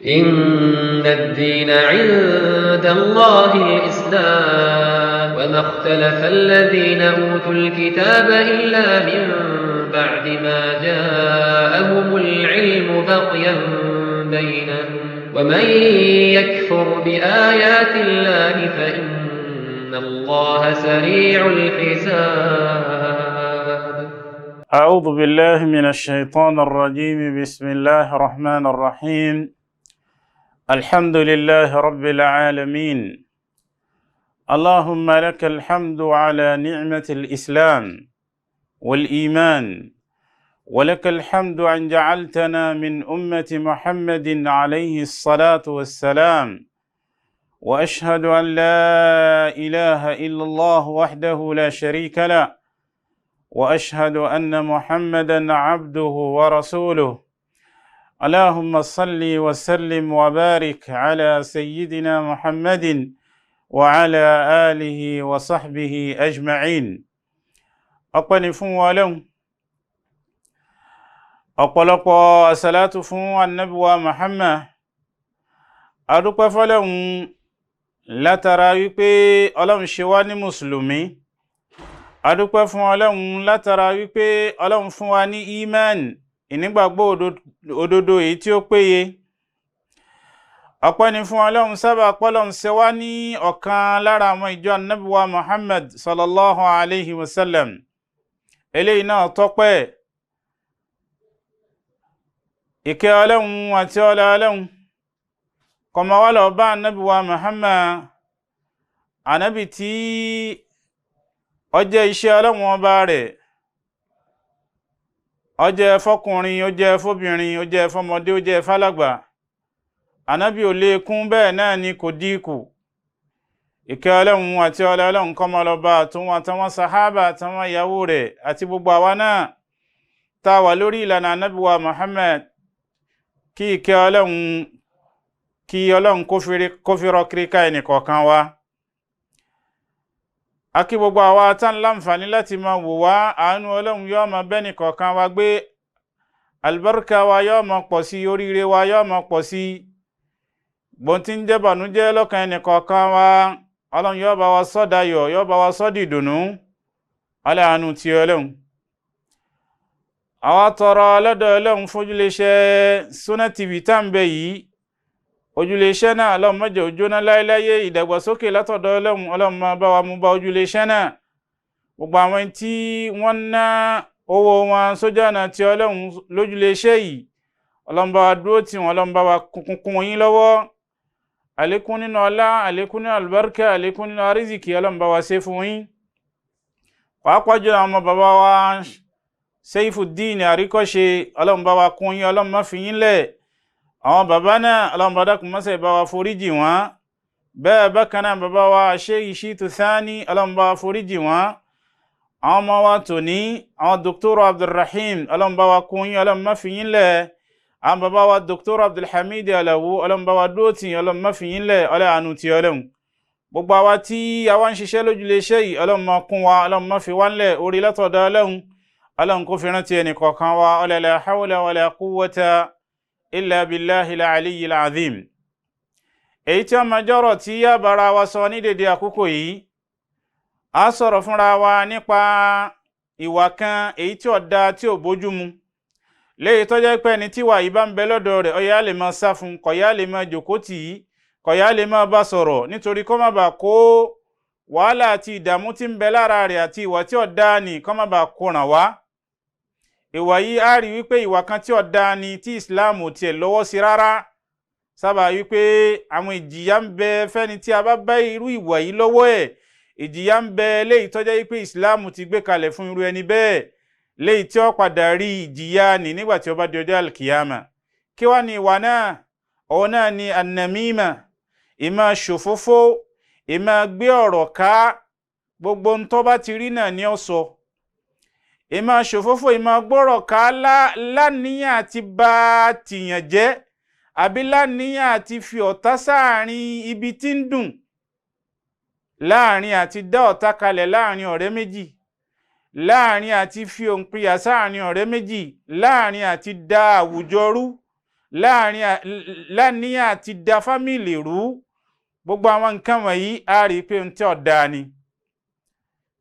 إن الدين عند الله الإسلام وما اختلف الذين أوتوا الكتاب إلا من بعد ما جاءهم العلم بغيا بينهم ومن يكفر بآيات الله فإن الله سريع الحساب. أعوذ بالله من الشيطان الرجيم. بسم الله الرحمن الرحيم. الحمد لله رب العالمين. اللهم لك الحمد على نعمة الإسلام والإيمان، ولك الحمد أن جعلتنا من أمة محمد عليه الصلاة والسلام، وأشهد أن لا إله إلا الله وحده لا شريك له، وأشهد أن محمدًا عبده ورسوله. اللهم صل وسلم وبارك على سيدنا محمد وعلى آله وصحبه أجمعين. أقبل فون ولون أقبلق الصلاة فون النبي محمد. أدوك فلون لا ترى يبي ألم شواني مسلمي. Adúpẹ́ fún Ọlọ́run látara wípé Ọlọ́run fún wa ní ìmánì, ìnígbàgbọ́ òdodo èyí tí ó péye. Ọpẹ́ ni fún Ọlọ́run sábà pọ́lọ́run ṣe wá ní ọ̀kan lára àwọn ìjọ Ànábì wa Muhammad sallallahu alayhi wa sallam. Eléyìí náà tọ́pẹ́. Ìkẹ́ Ọlọ́run àti ọlá Ọlọ́run kó máa wá lọ bá Ànábì wa Muhammad, Ànábì tí ó jẹ́ iṣẹ́ Ọlọ́run ọba rẹ̀, ó jẹ́ fọ́kùnrin, ó jẹ́ fóbìnrin, ó jẹ́ fọ́mọdé, ó jẹ́ fálàgbà. Ànábì ò lè kún, bẹ́ẹ̀ náà ni kò dínkù. Ìkẹ́ Ọlọ́run àti ọlá Ọlọ́run kó máa lọ bá àtàwọn sàhábà, àtàwọn ìyàwó rẹ̀, àti gbogbo àwa náà tá a wà lórí ìlànà Ànábì wa Muhammad. Kí ìkẹ́ Ọlọ́run, kí Ọlọ́run kó fi rọ̀ kiri ká ẹnìkọ̀ọ̀kan wa. Akí gbogbo àwa tán láǹfààní láti máa wò wá, àánú Ọlọ́run yóò máa bẹ́ni kọ̀ọ̀kan wa gbé, albarka wa yóò máa pọ̀ sí, oríire wa yóò máa pọ̀ sí. Gbọ̀ntí ń jẹ́ bànújẹ́ lọ́kàn ẹni kọ̀ọ̀kan wa, Ọlọ́run yóò bá wa sọ́ dayọ̀, yóò bá wa sọ́ dìdùnnú. Àánú ti Ọlọ́run. Àwa tọrọ lọ́dọ̀ Ọlọ́run fójúléṣẹ́ Sunna TV tá ń bẹ yìí. Ojúléṣẹ́ náà Ọlọ́run má jẹ́ ó jóná láéláyé, ìdàgbàsókè látọ̀dọ̀ Ọlọ́run máa bá wa mú bá ojúléṣẹ́ náà. Gbogbo àwọn tí wọ́n ná owó wọn sójú ọ̀nà ti Ọlọ́run lójúléṣẹ́ yìí, Ọlọ́run bá wa dúró tì wọ́n, Ọlọ́run bá wa kún yín lọ́wọ́. Àlékún nínú ọlá, àlékún nínú àlùbáríkà, àlékún nínú àrísìkí Ọlọ́run bá wa ṣe fún yín. Pàápàá jùlọ àwọn bàbá wa Saifuddin Àríkọ́ṣe, Ọlọ́run bá wa kún yín, Ọlọ́run má fi yín lẹ̀. Àwọn bàbá náà Ọlọ́run bá dákun má ṣe bá wa foríjì wọ́n. Bẹ́ẹ̀ bákan náà bàbá wa Sheikh Shitu Thani, Ọlọ́run bá wa foríjì wọ́n. Àwọn ọmọ wa tòní, àwọn Dr. Abdulrahim, Ọlọ́run bá wa kún yín, Ọlọ́run má fi yín lẹ̀. Àwọn bàbá wa Dr. Abdulhamid Alawu, Ọlọ́run bá wa dúró tì yín, Ọlọ́run má fi yín lẹ̀. Àánú ti Ọlọ́run. Gbogbo àwa tí àwa ń ṣiṣẹ́ lójúléṣẹ́ yìí, Ọlọ́run má kún wa, Ọlọ́run má fi wá lẹ̀. Orí látọ̀dọ̀ Ọlọ́run kó fi rántí ẹnì kọ̀ọ̀kan wa. La hawla wala quwwata illa billahil aliyyil azim. Èyí tí a máa jọ́rọ̀ tí yá bára wa sọ ní dédé àkókò yìí, a sọ̀rọ̀ fúnra wa nípa ìwà kan èyí tí ó dá, tí ò bójú mu. Léyìí tó jẹ́ pé ẹni tí wà yìí bá ń bẹ lọ́dọ̀ rẹ̀, ó yá lè máa sá fún, kò yá lè máa jókòó tì í, kò yá lè máa bá sọ̀rọ̀, nítorí kó má bàa kó wàhálà àti ìdààmú tí ń bẹ lára rẹ̀ àti ìwà tí ó dá ni kó má bàa kó ràn wá. Ìwà yìí a rí wípé ìwà kan tí ó dá ni, tí Islam ò tiẹ̀ lọ́wọ́ sí rárá. Sábà wípé àwọn ìjìyà ń bẹ fẹ́ni tí a bá bá irú ìwà yìí lọ́wọ́ ẹ̀. Ìjìyà ń bẹ léyìí tó jẹ́ wípé Islam ti gbé kalẹ̀ fún irú ẹni bẹ́ẹ̀, léyìí tí ó padà rí ìjìyà ní nígbà tí ó bá di ọjọ́ alkiyama. Kí wá ní ìwà náà? Òun náà ni annamima, ìmá ṣòfófó, ìmá gbé ọ̀rọ̀ ká, gbogbo ń tó bá ti rí náà ni ó sọ. Ìmá ṣòfófó, ìmá gbọ́rọ̀ ká láníyàn àti bá tìyàn jẹ́, àbí láníyàn àti fi ọ̀tá sáàrin ibi tí ń dùn, láàrin àti dá ọ̀tá kalẹ̀ láàrin ọ̀rẹ́ méjì, láàrin àti fi òǹpìyà sáàrin ọ̀rẹ́ méjì, láàrin àti dá àwùjọ rú, láàníyàn àti da fámìlì rú, gbogbo àwọn nǹkan wọ̀nyí a rí pé ohun tí ó dáa ni.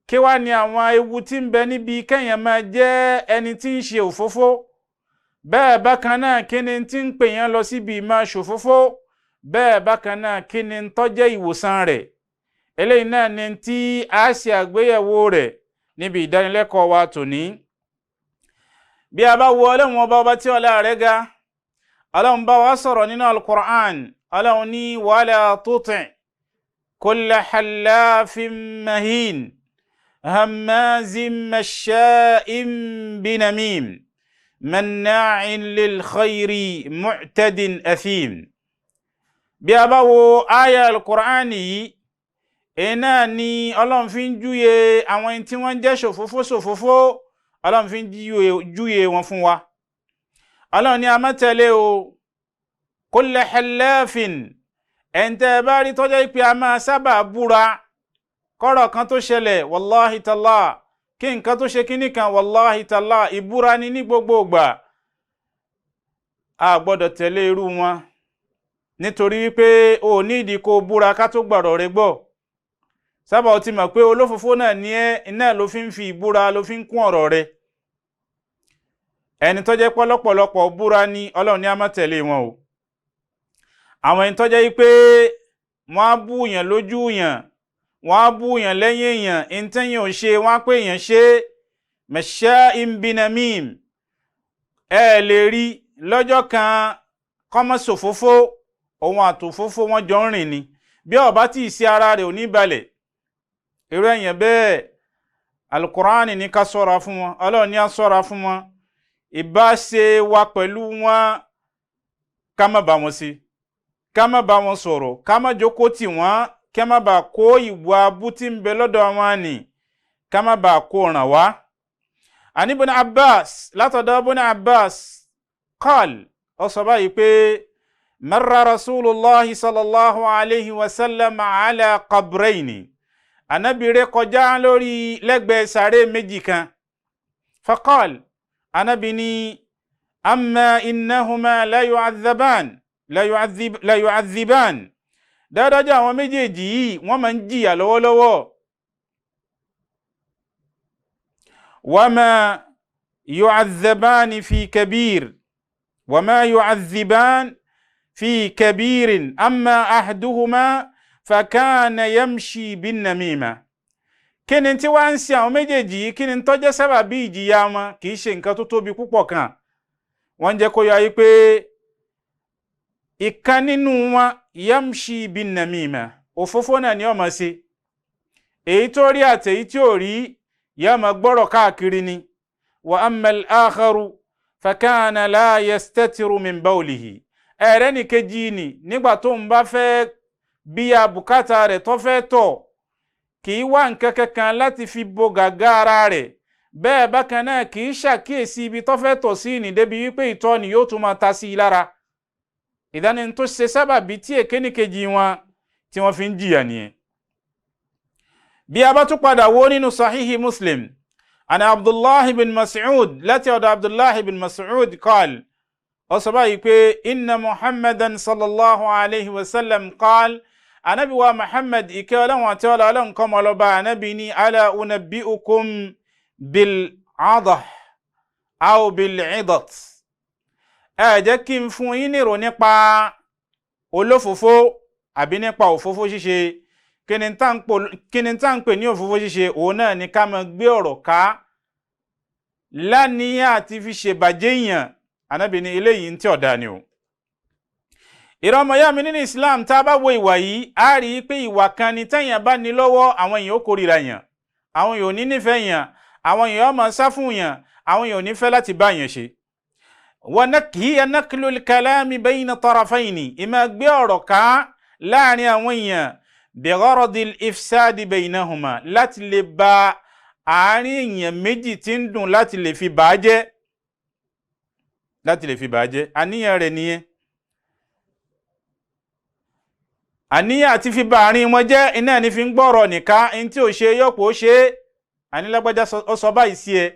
Kí wá ní àwọn ewu tí ń bẹ níbi kéèyàn máa jẹ́ ẹni tí ń ṣe òfófó? Bẹ́ẹ̀ bákan náà kí ni tí ń pè yẹn lọ síbi máa ṣòfófó? Bẹ́ẹ̀ bákan náà kí ni tó jẹ́ ìwòsàn rẹ̀? Eléyìí náà ni tí a ṣe àgbéyẹ̀wò rẹ̀ níbi ìdánilẹ́kọ̀ọ́ wa tòní. Bí a bá wo Ọlọ́run ọba tí ọlá rẹ̀ ga, Ọlọ́run bá wa sọ̀rọ̀ nínú Al-Qur'an. Ọlọ́run ní wala tuti' kulla hallafin mahin hammazin masha'in binamim manna'in lil khayri mu'tadin athim. Bí a bá wo aya Al-Qur'an yìí, náà ni Ọlọ́run fi ń júwe àwọn tí wọ́n jẹ́ ṣòfófó, Ọlọ́run fi ń júwe wọn fún wa. Ọlọ́run ní a má tẹ̀lé o kulla hallafin, ẹ̀ǹtẹ́ bá rí tọ́jọ́ pé a máa sábà búra kọ́rọ̀ kan tó ṣẹlẹ̀ wallahi ta'ala, kí nǹkan tó ṣe kíní kan wallahi ta'ala, ìbúra ni ní gbogbo ìgbà. A gbọ́dọ̀ tẹ̀lé irú wọn, nítorí wípé o ní ìdí kó búra ká tó gbọ́rọ̀ rẹ gbọ́. Sábà ó ti mọ̀ pé olófòfó náà ní iná ló fi ń fi ìbúra ló fi ń kún ọ̀rọ̀ rẹ. Ẹni tó jẹ́ pọ́lọ́pọ̀lọpọ̀ búra ni Ọlọ́run ní a má tẹ̀lé wọn o. Àwọn ẹni tó jẹ́ wípé wọ́n á bú yàn lójú yàn, wọ́n á bú yàn lẹ́yìn èèyàn, ìtẹ́yìn ò ṣe wọ́n á pé èèyàn ṣe masha'in binamim. Ẹ lè rí lọ́jọ́ kan kọ́mọ́ ṣòfófó, òun àtòfófó wọn jọ ń rìn ni. Bí ó bá tí ì sí ara rẹ̀ ò ní balẹ̀. Irú èèyàn bẹ́ẹ̀ Al-Qur'an ní ká ṣọ́ra fún wọn, Ọlọ́run ní á ṣọ́ra fún wọn. Ìbáṣe wa pẹ̀lú wọn ká má bá wọn sí, ká má bá wọn sọ̀rọ̀, ká má jókòó tì wọ́n, ká má bá kó ìwà abú tí ń bẹ lọ́dọ̀ wọn ni, ká má bá kó ràn wá. Ani Ibn Abbas, látọ̀dọ̀ Ibn Abbas, qal, ó sọ báyìí pé marra Rasulullahi sallallahu alayhi wa sallam ala qabrayni. Ànábì ré kọjá lórí lẹ́gbẹ̀ẹ́ sàréè méjì kan. Faqal, Ànábì ní amma innahuma la yu'adhiban. Dáadájú àwọn méjèèjì yìí wọ́n máa ń jìyà lọ́wọ́lọ́wọ́. Wama yu'adhiban fi kabir. Wama yu'adhiban fi kabirin. Amma ahduhuma fakana yamshi bin namima. Kí ni tí wọ́n ń ṣe àwọn méjèèjì yìí, kí ni tó jẹ́ sábàbí ìjìyà wọn? Kì í ṣe nǹkan tó tóbi púpọ̀ kan. Wọ́n jẹ́ kó yé wa pé ìkan nínú wọn yamshi bin namima, òfófó náà ni ó máa ṣe. Èyí tó rí àti èyí tí ò rí yóò máa gbọ́rọ̀ káàkiri ni. Wa amma al-akharu fakana la yastatiru min bawlihi. Ẹ̀rẹ́ ní kejì ni nígbà tó ń bá fẹ́ bí a bùkátà rẹ̀ tó fẹ́ tọ̀, kì í wá nǹkan kankan láti fi bo gàgá ara rẹ̀. Bẹ́ẹ̀ bákan náà kì í ṣàkíyèsí ibi tó fẹ́ tọ̀ sí ní débi wípé ìtọ̀ ni yóò tún máa ta sí i lára. Ìdáni tó ṣe sábàbí tí èkéní kejì wọn tí wọ́n fi ń jìyà nìyẹn. Bí a bá tún padà wo nínú Sahihi Muslim, ana Abdullah ibn Mas'ud, láti ọ̀dọ̀ Abdullah ibn Mas'ud qal, ó sọ báyìí pé inna Muhammadan sallallahu alayhi wa sallam qal, Ànábì wa Muhammad ìkẹ́ Ọlọ́run àti ọlá Ọlọ́run kó máa lọ bá Ànábì ní ala unabbi'ukum bil adah aw bil idat. Ẹ jẹ́ kí n fún yín nírò nípa olófòfó àbí nípa òfófó ṣíṣe. Kí ni tá ń pè ní òfófó ṣíṣe? Òun náà ni ká máa gbé ọ̀rọ̀ ká láníyàn àti fi ṣèbàjẹ́ èèyàn. Ànábì ní eléyìí ń tí ọ̀dà ni o. Ìrọmọyá mi nínú Islam, tá a bá wo ìwà yìí, a rí i pé ìwà kan ni téèyàn bá ní lọ́wọ́, àwọn èèyàn ó kórìíra yàn, àwọn èèyàn ò ní nífẹ̀ẹ́ yàn, àwọn èèyàn ó máa sá fún yàn, àwọn èèyàn ò ní fẹ́ láti bá yàn ṣe. hiya naklul kalami bayna tarafayni, ìmá gbé ọ̀rọ̀ ká láàrin àwọn èèyàn bi gharadil ifsadi baynahuma, láti lè ba àárín èèyàn méjì tí ń dùn láti lè fi bàjẹ́, àníyàn rẹ̀ nìyẹn. Àníyàn àti fi ba àárín wọn jẹ́ iná ní fi ń gbọ́rọ̀ nìka, in tí ò ṣe yọ́pọ̀ ó ṣe. Àní lágbájá ó sọ báyìí sí ẹ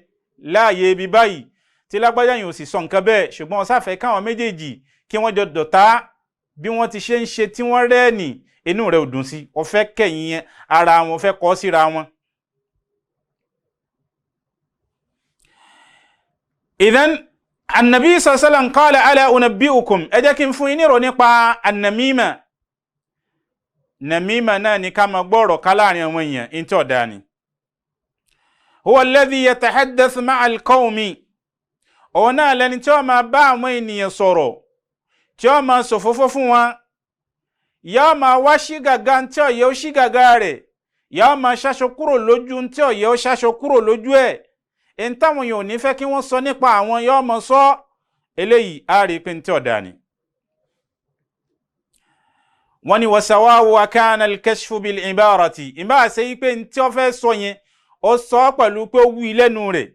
láàyè ibi báyìí, tí lágbájá yìí ò sì sọ nǹkan bẹ́ẹ̀, ṣùgbọ́n ó sáfẹ́ káwọn méjèèjì kí wọ́n jọ dọ̀tá bí wọ́n ti ṣe ń ṣe tí wọ́n rẹ́ẹ̀nì inú rẹ̀ ò dùn sí ó fẹ́ kẹ̀yìn ara wọn fẹ́ kọ́ síra wọn. idhan annabi sallallahu alaihi wasallam qala ala unabbi'ukum ẹ jẹ́ kí n fún yín nírò nípa annamima. namima náà ni ká máa gbọ́rọ̀ ká láàrin àwọn èèyàn in tí ọ̀dá ni. huwa alladhi yatahaddath ma'a al-qawmi òun náà lẹni tí ó máa bá àwọn ènìyàn sọ̀rọ̀ tí ó máa sòfófó fún wọn yóò máa wá sí gàgà tí ó yẹ ó sí gàgà rẹ̀ yóò máa ṣaṣọ kúrò lójú tí ó yẹ ó ṣaṣọ kúrò lójú ẹ̀ in táwọn èèyàn ò ní fẹ́ kí wọ́n sọ nípa àwọn yóò máa sọ eléyìí á rí pé tí ọ̀dá ni. wọ́n ní wasawawu akana al-kashfu bil-ibarati ìbá ṣe pé tí ó fẹ́ sọ yẹn ó sọ pẹ̀lú pé ó wí lẹ́nu rẹ̀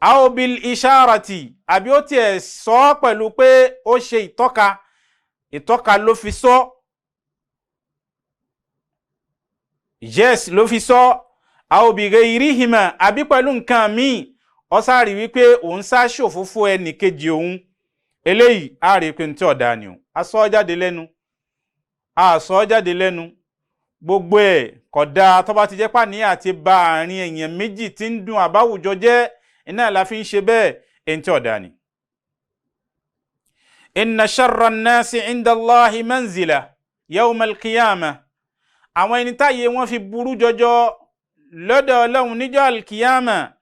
aw bil-isharati àbí ó tiẹ̀ sọ pẹ̀lú pé ó ṣe ìtọ́ka ló fi sọ yes ló fi sọ aw bi ghayrihima àbí pẹ̀lú nǹkan míì ó sáàrí wípé òun sá ṣòfófó ẹnì kejì òun eléyìí á rí pé tí ọ̀dà ni o a sọ jáde lẹ́nu gbogbo ẹ̀ kódà tó bá ti jẹ́ pàní àti bá àárín èèyàn méjì tí ń dùn àbáwùjọ jẹ́ iná la fi ń ṣe bẹ́ẹ̀ èyí tí ọ̀dà ni. inna sharra an-nasi inda Allahi manzila yawm al-qiyamah àwọn ẹni táyé wọn fi burú jọjọ lọ́dọ̀ Ọlọ́run níjọ́ al-qiyamah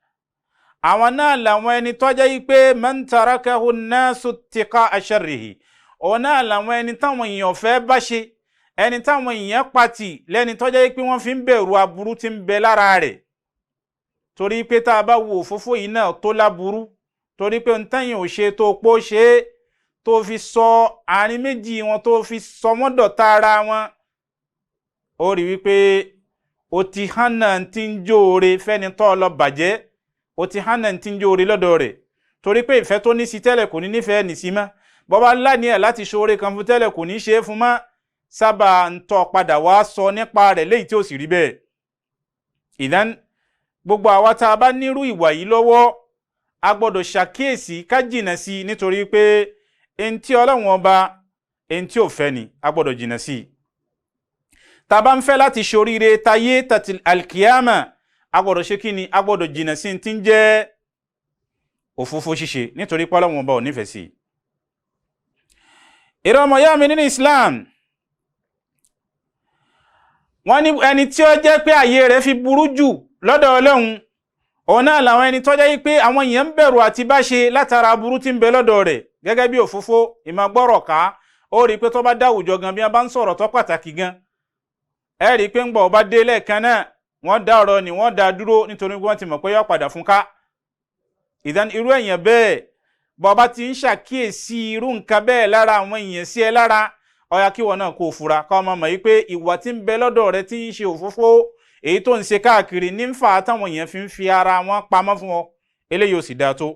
àwọn náà làwọn ẹni tó jẹ́ pé man tarakahu an-nasu ittiqa'a sharrihi òun náà làwọn ẹni táwọn èèyàn fẹ́ bá ṣe ẹni táwọn èèyàn pàtì lẹ́ni tó jẹ́ pé wọ́n fi ń bẹ̀rù aburú tí ń bẹ lára rẹ̀ torí pé tá a bá wo òfófó yìí náà tó láburú torí pé ntẹ́yìn ò ṣe tó pọ̀ ṣe é tó fi sọ àárín méjì wọn tó fi sọ wọ́n dọ̀tá ara wọn ó rí wípé ó ti hànà tí ń jóore fẹ́ni tó lọ bàjẹ́ ó ti hànà tí ń jóore lọ́dọ̀ rẹ̀ torí pé ìfẹ́ tó ní sí tẹ́lẹ̀ kò ní nífẹ̀ẹ́ nì sí mọ́ bọ́bá láni ẹ̀ láti ṣoore kan fún tẹ́lẹ̀ kò ní ṣe é fún mọ́ sábà ń tọ́ padà wá sọ nípa rẹ̀ léyìí tí ó sì rí bẹ́ẹ̀. ìdán gbogbo àwa tá a bá nírú ìwà yìí lọ́wọ́ a gbọ́dọ̀ ṣàkíyèsí ká jìnà sí nítorí pé ẹni tí Ọlọ́run ọba ẹni tí ò fẹ́ ni a gbọ́dọ̀ jìnà sí. tá a bá ń fẹ́ láti ṣoríire tayé tàti alkiyama a gbọ́dọ̀ ṣe kí ni a gbọ́dọ̀ jìnà sí tí ń jẹ́ òfófó ṣíṣe nítorí pé Ọlọ́run ọba ò nífẹ̀ẹ́ sí. ìrọmọ yá mi nínú Islam wọ́n ní ẹni tí ó jẹ́ pé àyè rẹ̀ fi burú jù lọ́dọ̀ Ọlọ́run òun náà làwọn ẹni tó jẹ́ pé àwọn èèyàn ń bẹ̀rù àti bá ṣe látara aburú tí ń bẹ lọ́dọ̀ rẹ̀ gẹ́gẹ́ bí òfófó ìmọ̀gbọ́rọ̀ ká ó rí i pé tó bá dáwùjọ gan bí wọ́n bá ń sọ̀rọ̀ tó pàtàkì gan ẹ rí i pé ń gbọ́ ọba dé lẹ́ẹ̀kan náà wọ́n dá ọ̀rọ̀ ni wọ́n dá dúró nítorí wọ́n ti mọ̀ pé yóò padà fún ká. ìdán irú èèyàn bẹ́ẹ̀ bọ́ba ti ń ṣàkíyèsí irú nǹkan bẹ́ẹ̀ lára àwọn èèyàn sí ẹ lára ó yá kí wọn náà kó fura ká ọmọ mọ̀ yí pé ìwà tí ń bẹ lọ́dọ̀ rẹ tí ń ṣe òfófó èyí tó ń ṣe káàkiri ní ń fà á táwọn èèyàn fi ń fi ara wọn pamọ́ fún ọ eléyìí ò sì dáa tó.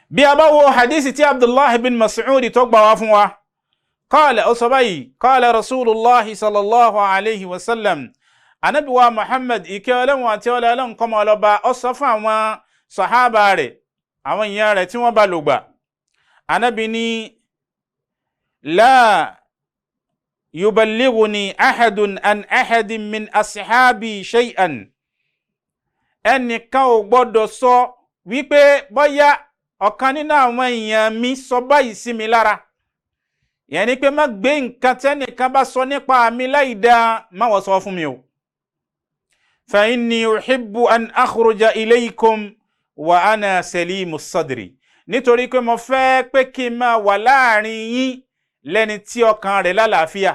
bí a bá wo hadisi tí Abdullah bin Mas'ud tó gbà wá fún wa qala ó sọ báyìí qala Rasulullahi sallallahu alayhi wa sallam anabi wa Muhammad ìkẹ́ Ọlọ́run àti Ọlọ́run kó máa lọ bá ó sọ fún àwọn sàhábà rẹ̀ àwọn èèyàn rẹ̀ tí wọ́n bá lò gbà anabi ní la yuballighuni ahadun an ahadin min ashabi shay'an ẹnìkan ò gbọ́dọ̀ sọ wípé bóyá ọ̀kan nínú àwọn èèyàn mi sọ báyìí sí mi lára yẹn ni pé má gbé nǹkan tẹ́nìkan bá sọ nípa mi láì dáa má wọ́n sọ fún mi o fa inni uhibbu an akhruja ilaykum wa ana salimu sadri nítorí pé mo fẹ́ pé kí n máa wà láàrin yín lẹ́ni tí ọkàn rẹ̀ lálàáfíà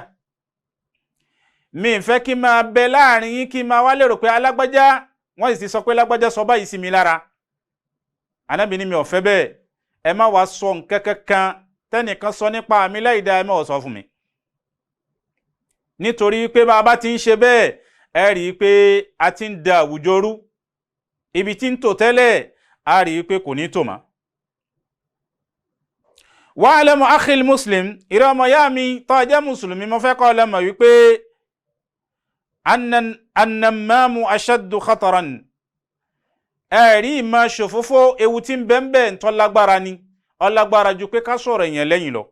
mi fẹ́ kí n máa bẹ láàrin yín kí n máa wá lérò pé alágbájá wọ́n sì sọ pé lágbájá sọ báyìí sí mi lára Ànábì ní mi ò fẹ́ bẹ́ẹ̀ ẹ má wá sọ nǹkan kankan tẹ́nìkan sọ nípa mi láì dáa ẹ má wá sọ fún mi nítorí pé bá a bá ti ń ṣe bẹ́ẹ̀ ẹ rí i pé a ti ń da àwùjọ rú ibi tí ń tò tẹ́lẹ̀ a rí i pé kò ní tò mọ́. wa'lamu akhil muslim ìrẹ́ ọmọ yá mi tó jẹ́ mùsùlùmí mo fẹ́ kọ́ lẹ́mọ̀ wípé annamamu ashaddu khataran ẹ̀rí ìmọ̀ ṣòfófó ewu tí ń bẹ ń bẹ tó lágbára ni, ó lágbára ju pé ká sọ̀rọ̀ èèyàn lẹ́yìn lọ.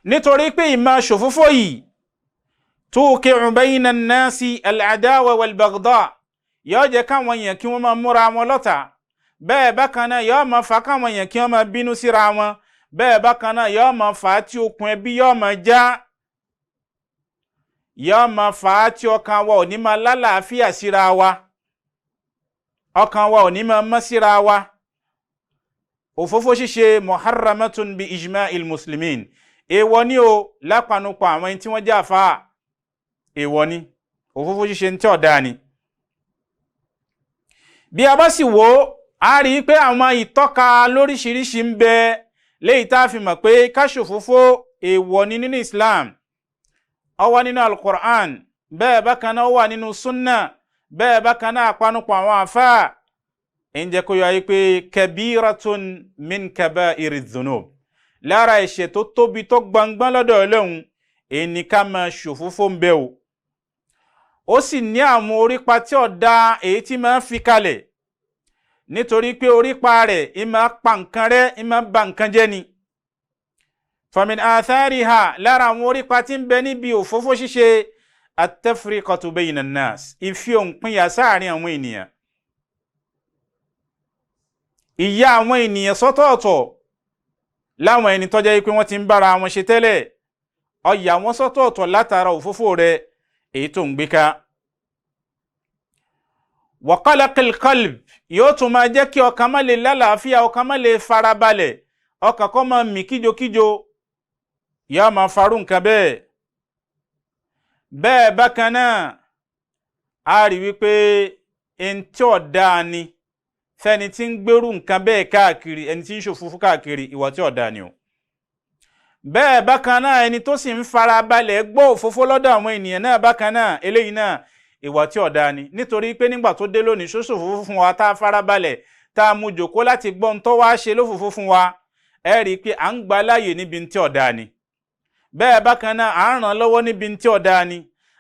nítorí pé ìmọ̀ ṣòfófó yìí tuqi'u bayna an-nasi al-adawa wal-baghdha, yóò jẹ́ káwọn èèyàn kí wọ́n máa múra wọn lọ́tà, bẹ́ẹ̀ bákan náà yóò máa fà káwọn èèyàn kí wọ́n máa bínú síra wọn, bẹ́ẹ̀ bákan náà yóò máa fà tí okùn ẹbí yóò máa já, yóò máa fà tí ọkàn wa ò ní máa lálàáfíà síra wa, ọkàn wa ò ní máa mọ́ síra wa. òfófó ṣíṣe muharramatun bi ijma'il muslimin, èèwọ̀ ni o lápanupọ̀ àwọn ẹni tí wọ́n jẹ́ àfáà, èèwọ̀ ni òfófó ṣíṣe ní tí ọ̀dá ni. bí a bá sì wò a rí pé àwọn ìtọ́ka lóríṣiríṣi ń bẹ léyìí tá a fi mọ̀ pé ká ṣòfófó èèwọ̀ ni nínú Islam. ó wà nínú al-Qur'an, bẹ́ẹ̀ bákan náà ó wà nínú sunna, bẹ́ẹ̀ bákan náà àpanupọ̀ àwọn àfáà ń jẹ́ kó yọ ayé pé kabiratun min kaba'iri dhunub, lára ẹ̀ṣẹ̀ tó tóbi tó gbangban lọ́dọ̀ Ọlọ́run ẹni ká máa ṣòfófó ń bẹ o. ó sì ní àwọn orípa tí ọ̀dá èyí tí máa ń fi kalẹ̀, nítorí pé orípa rẹ̀ ìmá pa nǹkan rẹ̀, ìmá ba nǹkan jẹ́ ni. famin athariha, lára àwọn orípa tí ń bẹ níbi òfófó ṣíṣe at-tafriqatu bayna an-nas, ìfi òǹpinya sáàrin àwọn ènìyàn, ìyà àwọn ènìyàn sọ́tọ̀ọ̀tọ̀ láwọn ẹni tó jẹ́ pé wọ́n ti ń bára wọn ṣe tẹ́lẹ̀, ó yà wọ́n sọ́tọ̀ọ̀tọ̀ látara òfófó rẹ̀ èyí tó ń gbé ká. wa qalaqil qalb, yóò tún máa jẹ́ kí ọkàn má lè lálàáfíà, ọkàn má lè farabalẹ̀, ọkàn kó máa mì kíjokíjo, yóò máa farú nǹkan bẹ́ẹ̀. bẹ́ẹ̀ bákan náà a rí wípé ẹni tí ó dáa ni fẹ́ni tí ń gbérú nǹkan bẹ́ẹ̀ káàkiri, ẹni tí ń ṣòfófó káàkiri, ìwà tí ó dáa ni o. bẹ́ẹ̀ bákan náà ẹni tó sì ń farabalẹ̀ gbọ́ òfófó lọ́dọ̀ àwọn ènìyàn náà bákan náà, eléyìí náà ìwà tí ó dáa ni. nítorí pé nígbà tó dé lónìí ṣòfófó fún wa, tá a farabalẹ̀, tá a mú jòkó láti gbọ́ ohun tó wá ṣe lófófó fún wa, ẹ rí i pé à ń gba láàyè níbi tí ó dáa ni. bẹ́ẹ̀ bákan náà à ń ràn lọ́wọ́ níbi tí ó dáa ni.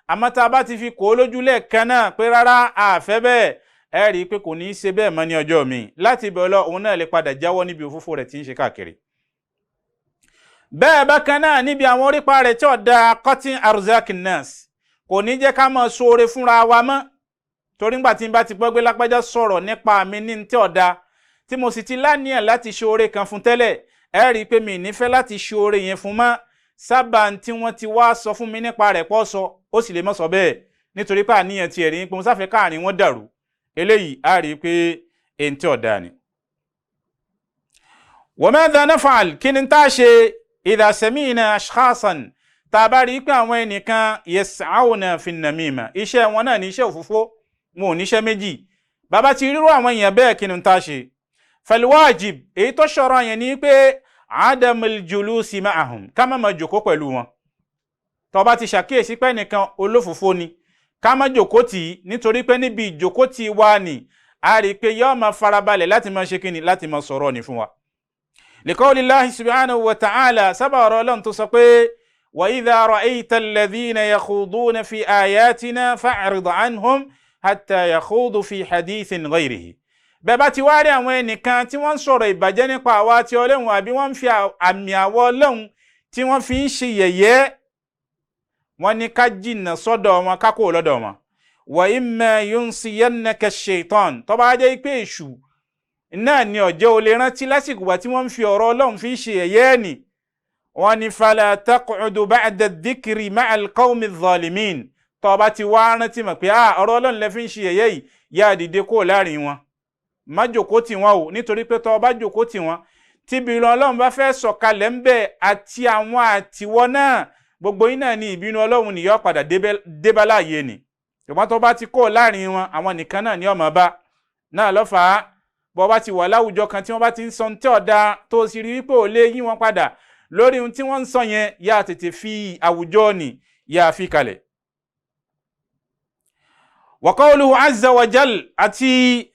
àmọ́ tá a bá ti fi kó lójú lẹ́ẹ̀kan náà pé rárá àfẹ́ bẹ́ẹ̀, ẹ rí i pé kò ní í ṣe bẹ́ẹ̀ mọ́ ní ọjọ́ mi, láti ibẹ̀ lọ òun náà lè padà jáwọ́ níbi òfófó rẹ̀ tí ń ṣe káàkiri. bẹ́ẹ̀ bákan náà níbi àwọn orípa rẹ̀ tí ó da cutting arzak nas, kò ní jẹ́ ká máa ṣoore fúnra wa mọ́. torí ńgbà tí n bá ti gbọ́ pé lápẹ́jọ́ sọ̀rọ̀ nípa mi ní tí ó da, tí mo sì ti láníyàn láti ṣoore kan fún tẹ́lẹ̀, ẹ rí i pé mi ò ní fẹ́ láti ṣoore yẹn fún mọ́. sábà tí wọ́n ti wá sọ fún mi nípa rẹ̀ pọ̀ sọ, ó sì lè mọ́ sọ bẹ́ẹ̀, nítorí pé àníyàn ti ẹ̀rí pé mo sáfẹ́ káàrin wọn dàrú. eléyìí a rí i pé èyí tí ó da ni. wa madha naf'al, kí ni tá a ṣe idha sami'na ashkhasan, tá a bá rí i pé àwọn ẹnìkan yas'awna fi namima, iṣẹ́ wọn náà ní iṣẹ́ òfófó, wọn ò níṣẹ́ méjì. bàbá ti rírú àwọn èèyàn bẹ́ẹ̀, kí ni tá a ṣe? falwajib, èyí tó ṣọ̀rọ̀ yẹn ni pé adamul julusi ma'ahum, ká má máa jòkó pẹ̀lú wọn. tó bá ti ṣàkíyèsí pé ẹnìkan olófòfó ni, ká má jòkó tì í, nítorí pé níbi ìjòkó tì wá ni a rí i pé yóò máa farabalẹ̀ láti máa ṣe kíni, láti máa sọ̀rọ̀ ni fún wa. liqawlillahi subhanahu wa ta'ala, sábà ọ̀rọ̀ Ọlọ́run tó sọ pé wa idha ra'ayta alladhina yakhuduna fi ayatina fa'rid anhum hatta yakhudu fi hadithin ghayrihi. bẹ́ẹ̀ bá ti wá rí àwọn ẹnìkan tí wọ́n ń sọ̀rọ̀ ìbàjẹ́ nípa àwa ti Ọlọ́run, àbí wọ́n ń fi àmì àwọ̀ Ọlọ́run tí wọ́n fi ń ṣe yẹ̀yẹ́, wọ́n ní ká jìnnà sọ́dọ̀ wọn, ká kúrò lọ́dọ̀ wọn. wa imma yunsiyannaka ash-shaytan, tó bá jẹ́ pé èṣù náà ni ó jẹ́ ó lè rántí lásìkò wá tí wọ́n ń fi ọ̀rọ̀ Ọlọ́run fi ṣe yẹ̀yẹ́ ni, wọ́n ní fala taq'udu ba'da adh-dhikri ma'a al-qawmi adh-dhalimin. tó bá ti wá rántí mọ̀ pé ọ̀rọ̀ Ọlọ́run lẹ fi ń ṣe yẹ̀yẹ́ yìí, yá dìde kó láàrin wọn, má jòkó tì wọ́n o, nítorí pé tó bá jòkó tì wọ́n, tí ìbínú Ọlọ́run bá fẹ́ sọ̀kalẹ̀ ń bẹ àti àwọn àtiwọ́ náà, gbogbo yín náà ni ìbínú Ọlọ́run ni yóò padà débá láàyè ni. ṣùgbọ́n tó bá ti kó láàrin wọn, àwọn nìkan náà ni ó máa bá. náà ló fà á, bó bá ti wà láwùjọ kan tí wọ́n bá ti ń sọ ohun tí ó dáa, tó sì rí wípé ò lè yí wọn padà lórí ohun tí wọ́n ń sọ yẹn, yá tètè fi àwùjọ ni yá fi kalẹ̀. wa qawluhu azza wa jal, àti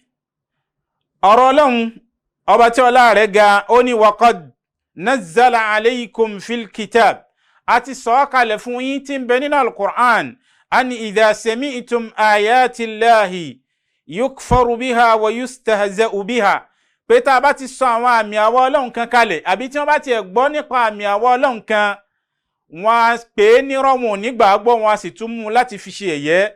ọ̀rọ̀ Ọlọ́run ọba tí ọlá rẹ̀ ga, ó ní wa qad nazzala alaykum fil kitab, àti sọ kalẹ̀ fún yín tí ń bẹ nínú al-Qur'an, an idha sami'tum ayati llahi yukfaru biha wa yustahza'u biha pé tá a bá ti sọ àwọn àmì àwọ̀ Ọlọ́run kan kalẹ̀ àbí tí wọ́n bá tiẹ̀ gbọ́ nípa àmì àwọ̀ Ọlọ́run kan wọ́n á pè é nírọ́, wọn ò ní gbàgbọ́, wọn á sì tún mú láti fi ṣe ẹ̀yẹ.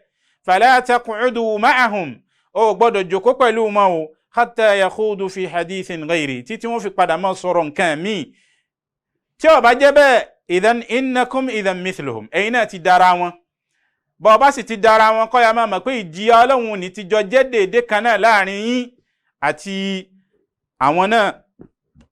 fala taq'udu ma'ahum, ó gbọ́dọ̀ jókòó pẹ̀lú wọn o, hatta yakhudu fi hadithin ghayri, títí wọ́n fi padà máa sọ̀rọ̀ nǹkan míì. tí ó bá jẹ́ bẹ́ẹ̀, idhan innakum idhan mithluhum, ẹ̀yin náà ti dára wọn. bọ́ bá sì ti dára wọn, kọ́ ya máa mọ̀ pé ìjìyà Ọlọ́run ní ti jọ jẹ́ déédéé kan náà láàrin yín àti àwọn náà.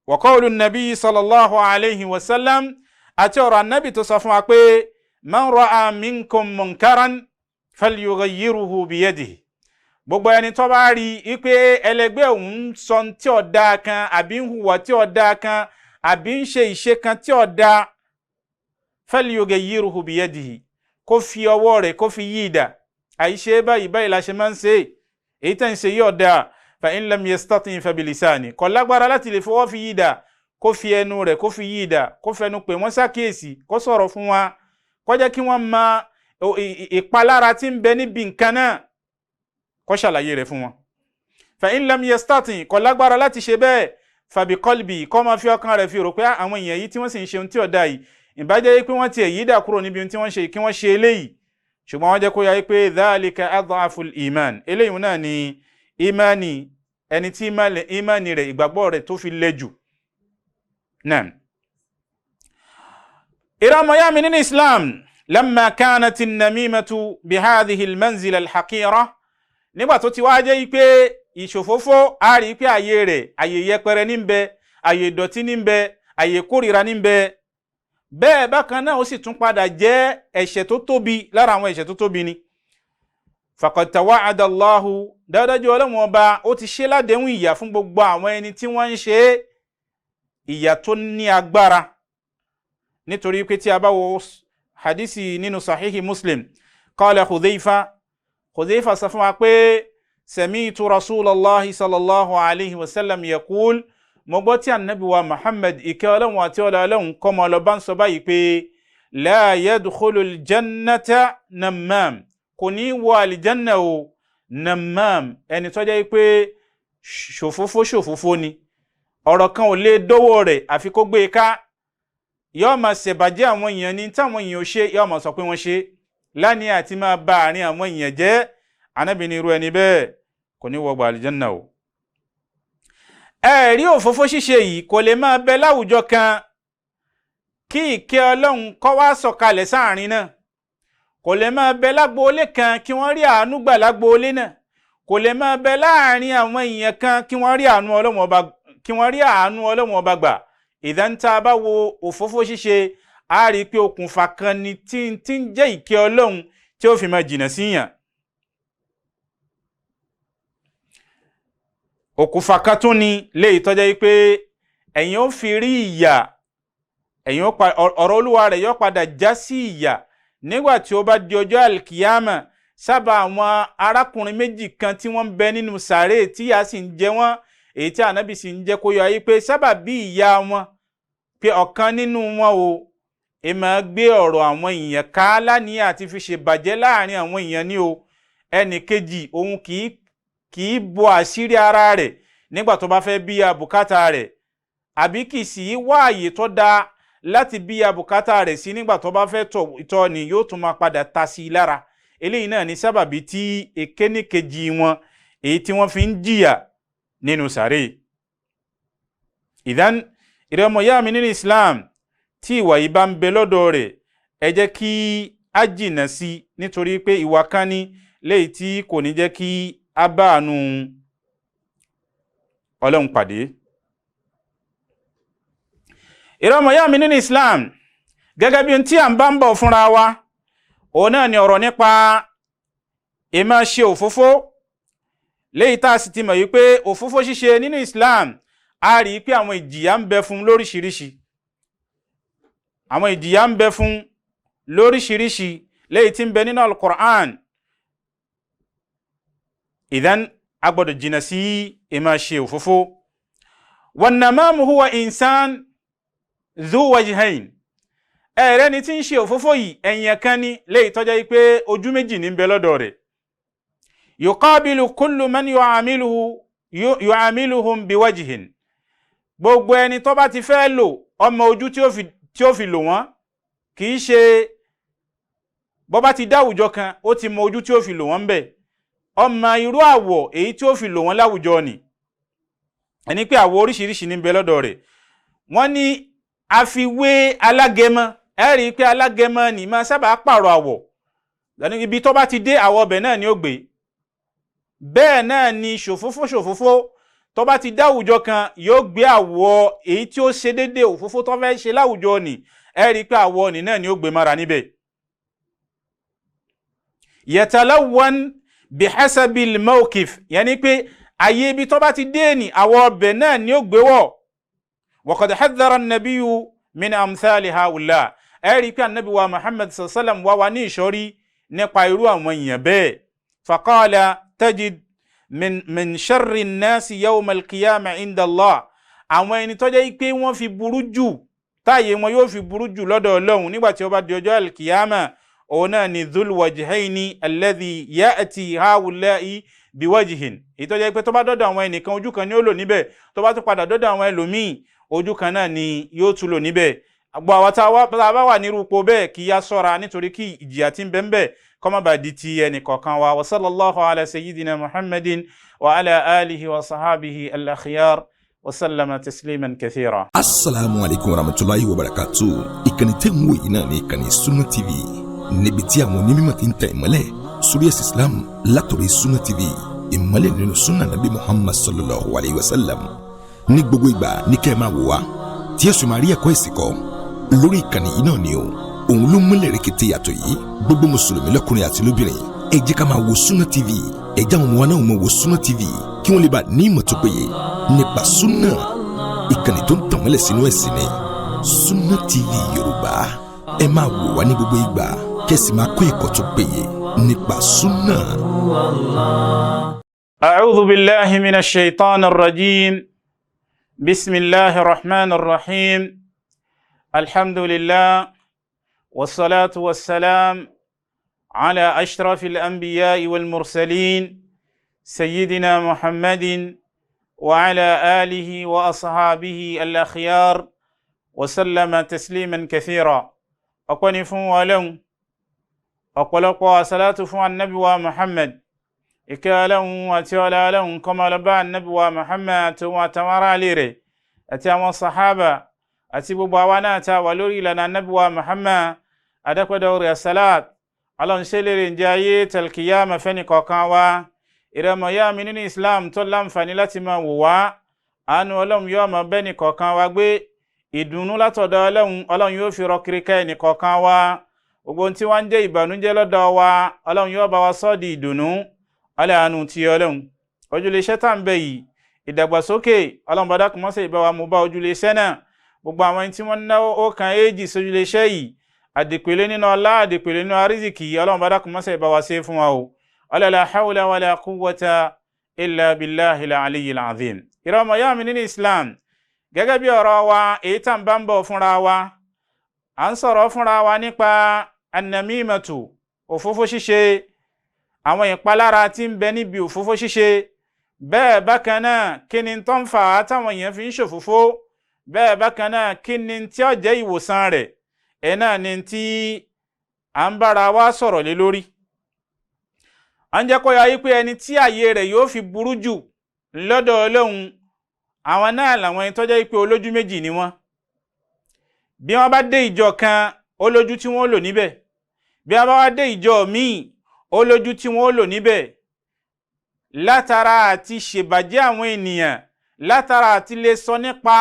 wa qawlu nabi sallallahu alayhi wa sallam, àti ọ̀rọ̀ annabi tó sọ fún wa pé man ra'a minkum munkaran falyughayyiruhu biyadihi, gbogbo ẹni tó bá rí i pé ẹlẹgbẹ́ òun sọ tí ó dáa kan àbí ń hùwà tí ó dáa kan àbí ń ṣe ìṣe kan tí ó dáa, falyughayyiruhu biyadihi, kó fi ọwọ́ rẹ̀ kó fi yí ìdá. àìṣe báyìí báyìí la ṣe máa ń ṣe, èyí tẹ́ ń ṣe yóò dáa. fa in lam yastati' fa bilisani, kò lágbára láti lè fọwọ́ fi yí ìdá, kó fi ẹnu rẹ̀ kó fi yí ìdá, kó fẹnu pè wọ́n ṣàkíyèsí, kó sọ̀rọ̀ fún wa, kó jẹ́ kí wọ́n mọ ìpalára tí ń bẹ níbi nǹkan náà, kó ṣàlàyé rẹ̀ fún wọn. fa in lam yastati', kò lágbára láti ṣe bẹ́ẹ̀, fa bi qalbi, kó máa fi ọkàn rẹ̀ fi rò pé àwọn èèyàn yìí tí wọ́n sì ń ṣe ohun tí ó dáa yìí, ìbájẹ́ pé wọ́n ti yí ìdá kúrò níbi ohun tí wọ́n ṣe kí wọ́n ṣe eléyìí, ṣùgbọ́n wọ́n jẹ́ kó yá pé dhalika adhaful iman, eléyìí náà ni imani, ẹni tí imani rẹ̀, ìgbàgbọ́ rẹ̀ tó fi le jù. Naam. ìrọmọyámi nínú Islam, lamma kanat an-namimatu bihadhihi al-manzila al-haqira, nígbà tó ti wá jẹ́ pé ìṣòfófó a rí pé àyè rẹ̀, àyè yẹpẹrẹ ní ń bẹ, àyè ìdọ̀tí ní ń bẹ, àyè kórìíra ní ń bẹ, bẹ́ẹ̀ bákan náà ó sì tún padà jẹ́ ẹ̀ṣẹ̀ tó tóbi lára àwọn ẹ̀ṣẹ̀ tó tóbi ni. faqad tawa'ada Allahu, dáadájú Ọlọ́run ọba ó ti ṣe ládéhùn ìyà fún gbogbo àwọn ẹni tí wọ́n ń ṣe ìyà tó ní agbára. nítorí pé tí a bá wo hadisi nínú sahihi Muslim, qala Hudhayfa sọ fún wa pé sami'tu Rasulallahi sallallahu alayhi wa sallam yaqul, mo gbọ́ tí annabi wa Muhammad, ìkẹ́ Ọlọ́run àti ọlá Ọlọ́run kó máa lọ bá ń sọ báyìí pé la yadkhulul jannata nammam, kò ní wọ àlìjánà o nammam, ẹni tó jẹ́ pé ṣòfófó ni, ọ̀rọ̀ kan ò lè dówó rẹ̀ àfi kó gbé e ká, yóò máa ṣèbàjẹ́ àwọn èèyàn ní táwọn èèyàn ò ṣe, yóò máa sọ pé wọ́n ṣe, lánìí àti máa bá àárín àwọn èèyàn jẹ́. Ànábì ní irú ẹni bẹ́ẹ̀ kò ní wọ àlìjánà o. ẹ̀rí òfófó ṣíṣe yìí kò lè máa bẹ láwùjọ kan kí ìkẹ́ Ọlọ́run kó wá sọ̀kalẹ̀ sáàrin náà, kò lè máa bẹ lágboolé kan kí wọ́n rí àánú gbà lágboolé náà, kò lè máa bẹ láàrin àwọn èèyàn kan kí wọ́n rí àánú Ọlọ́run ọba gbà. ìdán tá a bá wo òfófó ṣíṣe, a rí pé okùnfà kan ni tí ń jẹ́ ìkẹ́ Ọlọ́run tí ó fi máa jìnà síyàn. òkùnfà kan tún ni léyìí tó jẹ́ pé ẹ̀yin ó fi rí ìyà, ọ̀rọ̀ Olúwa rẹ̀ yóò padà já sí ìyà nígbà tí ó bá di ọjọ́ alkiyama. sábà àwọn arákùnrin méjì kan tí wọ́n ń bẹ nínú sàréè tí ìyà sì ń jẹ wọ́n, èyí tí Ànábì sì ń jẹ́ kó yọ ayé pé sábà bí ìyà wọn, pé ọ̀kan nínú wọn o máa gbé ọ̀rọ̀ àwọn èèyàn ká láníyà àti fi ṣe bàjẹ́ láàrin àwọn èèyàn ní o. ẹnì kejì òun kì í bo àṣírí ara rẹ̀ nígbà tó bá fẹ́ bí àbùkátà rẹ̀, àbí kì í sì wá àyè tó dáa láti bí àbùkátà rẹ̀ sí nígbà tó bá fẹ́ tọ̀ ni yóò tún máa padà ta sí i lára. eléyìí náà ní sábàbí tí èkéníkejì wọn èyí tí wọ́n fi ń jìyà nínú sàréè. ìdán ìrẹ́mọ̀yá mi nínú Islam, tí ìwà yìí bá ń bẹ lọ́dọ̀ rẹ̀, ẹ jẹ́ kí á jìnà sí, nítorí pé ìwà kan ní léyìí tí kò ní jẹ́ kí á bá àánú Ọlọ́run pàdé. ìrẹ́mọ̀yá mi nínú Islam, gẹ́gẹ́ bí tí à ń bá ń bọ̀ fúnra wa, òun náà ni ọ̀rọ̀ nípa ìmá ṣe òfófó, léyìí tá a sì ti mọ̀ yìí pé òfófó ṣíṣe nínú Islam, a rí pé àwọn ìjìyà ń bẹ fún lóríṣiríṣi. àwọn ìjìyà ń bẹ fún lóríṣiríṣi léyìí tí ń bẹ nínú al-Qur'an. ìdán a gbọ́dọ̀ jìnà sí ìmá ṣe òfófó. wan-namamu huwa insan dhu wajhayn, ẹ̀rẹ́ ni tí ń ṣe òfófó yìí, ẹ̀yìn kan ní léyìí tó jẹ́ pé ojú méjì ní ń bẹ lọ́dọ̀ rẹ̀. yuqabilu kullu man yu'amiluhum biwajhin. Gbogbo ẹni tó bá ti fẹ́ lò ọmọ ojú tí ó fi lò wọ́n, kìí ṣe bó bá ti dáwùjọ kan ó ti mọ ojú tí ó fi lò wọ́n bẹ̀, ọmọ irú àwọ̀ èyí tí ó fi lò wọ́n láwùjọ ni. Ẹni pé àwọ̀ oríṣiríṣi ní bẹ lọ́dọ̀ rẹ̀. Wọ́n ní àfiwé alágẹmọ, ẹ rí pé alágẹmọ ni máa sábà pààrọ̀ àwọ̀, ibi tó bá ti dé àwọ̀ ọbẹ̀ náà ni ó gbé. Bẹ́ẹ̀ náà ni ṣòfófó tó bá ti dáwùjọ kan yóò gbé àwọ̀ èyí tí ó ṣe dédé òfófó tó fẹ́ ṣe láwùjọ ni, ẹ rí pé àwọ̀ ni náà ni ó gbé mara níbẹ̀. Yatalawwan bihasabil mawqif, yẹni pé ayé ibi tó bá ti dé ní àwọ̀ ọbẹ̀ náà ni ó gbé wọ̀. Wa qad hadhara an-nabiyyu min amthali haula, ẹ rí pé annabi wa Muhammad sallallahu alaihi wasallam wá ní ìṣọ́rí nípa irú àwọn èèyàn bẹ́ẹ̀. Faqala tajid min sharri an-nasi yawm al-qiyamah inda Allah, àwọn ẹni tó jẹ́ pé wọ́n fi burú jù, táyé wọn yóò fi burú jù lọ́dọ̀ Ọlọ́run nígbà tí ó bá di ọjọ́ al-qiyamah, òun náà ni dhul wajhaini alladhi ya'ti haula'i biwajhin. Èyí tó jẹ́ pé tó bá dọ́dọ̀ àwọn ẹnìkan ojú kan ni ó lò níbẹ̀, tó bá tún padà dọ́dọ̀ àwọn ẹlòmíì ojú kan náà ni yóò tún lò níbẹ̀. Gbogbo àwọn tá a bá wà nírú ipò bẹ́ẹ̀ kí yá ṣọ́ra, nítorí kí ìjìyà tí ń bẹ ńbẹ̀ kó má bàa di ti ẹnì kọ̀ọ̀kan wa. Wa sallallahu ala sayyidina Muhammadin wa ala alihi wa sahabihi al-akhyar wa sallama tasliman kathira. Assalamu alaikum warahmatullahi wabarakatuh. Ìkànnì tẹ́ ń wò yìí náà ni ìkànnì Sunna TV, níbi tí àwọn onímọ̀ ti ń tẹ ìmọ́lẹ̀ sórí ẹ̀sìn Islam látòrí Sunna TV, ìmọ́lẹ̀ nínú sunna nabi Muhammad sallallahu alayhi wa sallam. Ní gbogbo ìgbà ní kẹ́ máa wò wá tí ẹ̀sùn máa rí ẹ̀kọ́ ẹ̀sìn kọ́ lórí ìkànnì yìí náà ni o. Òun ló múlẹ̀ rẹ̀kẹ̀tẹ̀ yàtọ̀ yìí. Gbogbo mùsùlùmí lọ́kùnrin àti lóbìnrin, ẹ jẹ́ ká máa wo Sunna TV, ẹ jẹ́ àwọn ọmọ wa náà máa wo Sunna TV kí wọ́n lè bá ní ìmọ̀ tó péye nípa sunna. Ìkànnì tó ń tàn mọ́lẹ̀ sínú ẹ̀sìn ni Sunna TV Yorùbá. Ẹ máa wò wá ní gbogbo ìgbà kẹ́sì máa kọ́ ẹ̀kọ́ tó péye nípa sunna. A'udhu billahi minash shaitanir rajim. Bismillahir rahmanir rahim. Alhamdulillah wassalatu wassalam ala ashrafil anbiya'i wal mursalin sayyidina Muhammadin wa ala alihi wa ashabihi al-akhyar wa sallama tasliman kathira. Ọpẹ́ ni fún Ọlọ́run, ọ̀pọ̀lọpọ̀ àsàlátù fún annabi wa Muhammad, ìkẹ́ Ọlọ́run àti ọlá Ọlọ́run kó máa lọ bá annabi wa Muhammad àti wọn àtàwọn ará ilé rẹ̀ àti àwọn sàhábà àti gbogbo àwa náà tá wà lórí ìlànà annabi wa Muhammad. Adápẹ́dọ̀ orí àsàlát Ọlọ́run ṣe lérè ǹjẹ́ ayé talkiyama fẹ́ni kọ̀ọ̀kan wa. Ìrẹmọ̀ yá mi nínú Islam tó láǹfààní láti máa wò wá, àánú Ọlọ́run yóò máa bẹ́ni kọ̀ọ̀kan wa gbé, ìdùnnú látọ̀dọ̀ Ọlọ́run yóò fi rọ kiri ká ẹnì kọ̀ọ̀kan wa. Gbogbo tí wọ́n ń jẹ́ ìbànújẹ́ lọ́dọ̀ wa Ọlọ́run yóò bá wa sọ́ di ìdùnnú. Àánú ti Ọlọ́run. Ojúlé iṣẹ́ tá ń bẹ yìí, ìdàgbàsókè Ọlọ́run bá dákun mọ́sẹ̀ ìbá wa mú bá ojúlé iṣẹ́ náà. Gbogbo àwọn tí wọ́n náwó ó kan éjì sójúlé iṣẹ́ yìí, àdìpèlé nínú ọlá, àdìpèlé nínú àrízìkì, Ọlọ́run bá dákun mọ́sẹ̀ ìbá wa ṣe fún wa o. La hawla wala quwwata illa billahil aliyyil azim. Ìrọmọ yá mi nínú Islam, gẹ́gẹ́ bí ọ̀rọ̀ wa èyí tá ń bá ń bọ̀ fúnra wa, à ń sọ̀rọ̀ fúnra wa nípa annamimatu, òfófó ṣíṣe, àwọn ìpalára tí ń bẹ níbi òfófó ṣíṣe. Bẹ́ẹ̀ bákan náà kí ni tó ń fà á táwọn èèyàn fi ń ṣòfófó, bẹ́ẹ̀ bákan náà kí ni tí ó jẹ́ ìwòsàn rẹ̀, ẹ̀ náà ni tí à ń bára wa sọ̀rọ̀ lé lórí. À ń jẹ́ kó yá yí pé ẹni tí àyè rẹ̀ yóò fi burú jù lọ́dọ̀ Ọlọ́run, àwọn náà làwọn ẹni tó jẹ́ pé olójú méjì ni wọ́n. Bí wọ́n bá dé ìjọ kan olójú tí wọ́n lò níbẹ̀, bí wọ́n bá wá dé ìjọ míì olójú tí wọ́n lò níbẹ̀, látara àti ṣèbàjẹ́ àwọn ènìyàn, látara àti lè sọ nípa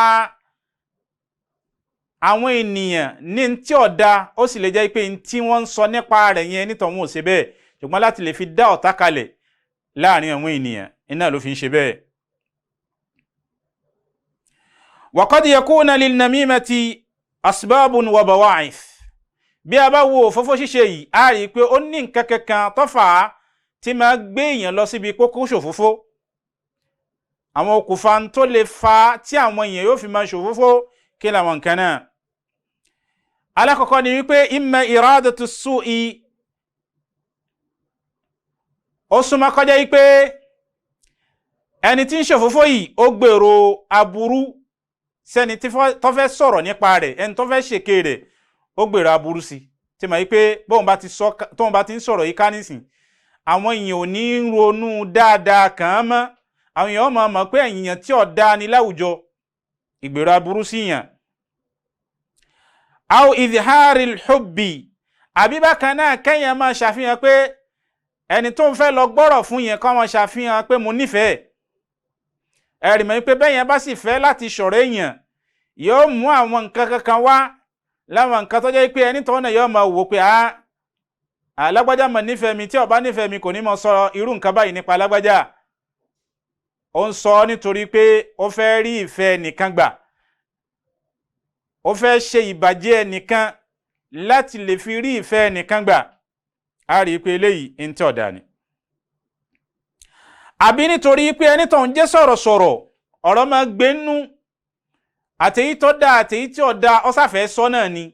àwọn ènìyàn ní tí ọ̀dá, ó sì lè jẹ́ pé tí wọ́n ń sọ nípa rẹ̀ yẹn nítorí wọn ò ṣe bẹ́ẹ̀, ṣùgbọ́n láti lè fi dá ọ̀tá kalẹ̀ láàrin àwọn ènìyàn, iná ló fi ń ṣe bẹ́ẹ̀. Wa qad yakuna lin-namimati asbabun wa bawa'ith. Bí a bá wo òfófó ṣíṣe yìí, a rí pé ó ní nǹkan kankan tó fà á tí máa gbé èèyàn lọ síbi kókó ṣòfófó. Àwọn okùnfà tó lè fa tí àwọn èèyàn yóò fi máa ṣòfófó kí làwọn nǹkan náà. Alákọ̀ọ́kọ́ ni wípé imma iradatu su'i ó súnmọ́ kọjá yí pé ẹni tí ń ṣòfófó yìí ó gbèrò aburú sẹ́ni tó fẹ́ sọ̀rọ̀ nípa rẹ̀, ẹni tó fẹ́ ṣèké rẹ̀ ó gbèrò aburú sí tí mà yí pé tóun bá ti ń sọ̀rọ̀ yìí ká nísìn àwọn èèyàn ò ní ronú dáadáa kàn án mọ́, àwọn èèyàn mọ̀ pé èèyàn tí ò dáa ní láwùjọ, ìgbèrò aburú sí yàn. aw idharil hubbi, àbí bákan náà kẹ́yìn máa ṣàfihàn pé ẹni tó ń fẹ́ lọ gbọ́rọ̀ fún yẹn kọ́ máa ṣàfihàn pé mo nífẹ̀ẹ́. ẹ̀rì mọ̀ pé bẹ́yẹn bá sì fẹ́ láti ṣọ̀rẹ́ èèyàn yóò mú àwọn nǹkan kankan wá láwọn nǹkan tó jẹ́ pé ẹni tó náà yóò máa wò pé alágbájá mọ̀ nífẹ̀ẹ́ mi, tí ó bá nífẹ̀ẹ́ mi kò ní mọ̀ sọ irú nǹkan báyìí nípa alágbájá. ó ń sọ nítorí pé ó fẹ́ rí ìfẹ́ nìkan gbà, ó fẹ́ ṣe ìbàjẹ́ nìkan láti lè fi rí ìfẹ́ nìkan gbà. a rí i pé eléyìí ń tẹ́ ọ̀dà ni. àbí nítorí pé ẹni tó ń jẹ́ sọ̀rọ̀sọ̀rọ̀ ọ̀rọ̀ máa gbénú, àtèyí tó dá àtèyí tí ò dá ó sáfẹ́ sọ náà ni.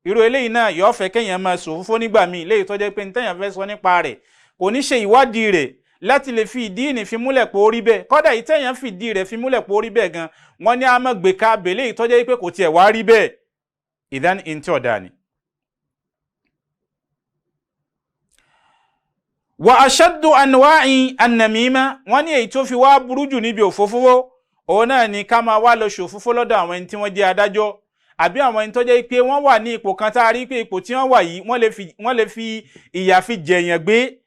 irú eléyìí náà yóò fẹ́ kéèyàn máa ṣòfófó nígbà míì léyìí tó jẹ́ pé téèyàn fẹ́ sọ nípa rẹ̀ kò ní ṣe ìwádìí rẹ̀ láti lè fi ìdí ìní fi múlẹ̀ pé ó rí bẹ́ẹ̀. kódà yìí téèyàn fi ìdí rẹ̀ fi múlẹ̀ pé ó rí bẹ́ẹ̀ gan, wọ́n ní a máa gbé ká bèlè yìí tó jẹ́ pé kò tiẹ̀ wá rí bẹ́ẹ̀. ìdán ìntí ọ̀dà ni. wa ashaddu anwa'i an-namima, wọ́n ní èyí tó fi wá burú jù níbi òfófó òun náà ni ká máa wá lọ ṣòfófó lọ́dọ̀ àwọn ẹni tí wọ́n jẹ́ adájọ́, àbí àwọn ẹni tó jẹ́ pé wọ́n wà ní ipò kan tá a rí pé ipò tí wọ́n wà yìí wọ́n lè fi ìyà fi jẹ̀yàn gbé.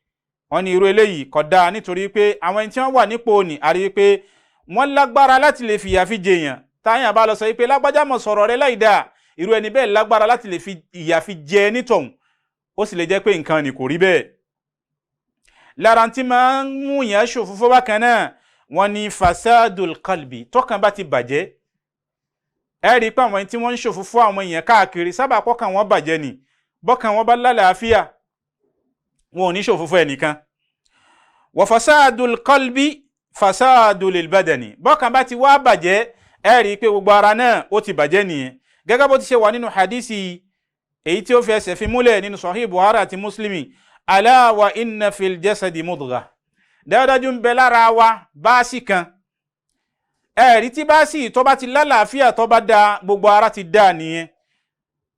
wọ́n ní irú eléyìí kò dáa nítorí pé àwọn ẹni tí wọ́n wà nípò òní a rí pé wọ́n lágbára láti lè fi ìyà fi jẹ̀yàn. táyàn bá lọ sọ pé lágbájá mọ̀ sọ̀rọ̀ rẹ̀ láì dáa, irú ẹni bẹ́ẹ̀ lágbára láti lè fi ìyà fi jẹ nítọ̀hún, ó sì lè jẹ́ pé nǹkan ni kò rí bẹ́ẹ̀. lára tí máa ń mú yẹn ṣòfófó bákan náà wọ́n ní fasadul qalbi, tọ́kàn bá ti bàjẹ́. ẹ rí i pé àwọn tí wọ́n ń ṣòfófó àwọn èèyàn káàkiri sábà kọ́kàn wọn bàjẹ́ ni, bọ́kàn wọn bá lálàáfíà wọn ò ní ṣòfófó ẹnìkan. wa fasadul qalbi fasadul badani, bọ́kàn bá ti wá bàjẹ́ ẹ rí i pé gbogbo ara náà ó ti bàjẹ́ nìyẹn. gẹ́gẹ́ bó ti ṣe wà nínú hadisi èyí tí ó fi ẹsẹ̀ fi múlẹ̀ nínú Sahih Buhari àti Muslimi, ala wa inna fil jasadi mudghah, dáadájú ń bẹ lára wa báàsì kan. ẹ̀rí tí báàsì tó bá ti lálàáfíà tó bá da gbogbo ara ti dá nìyẹn.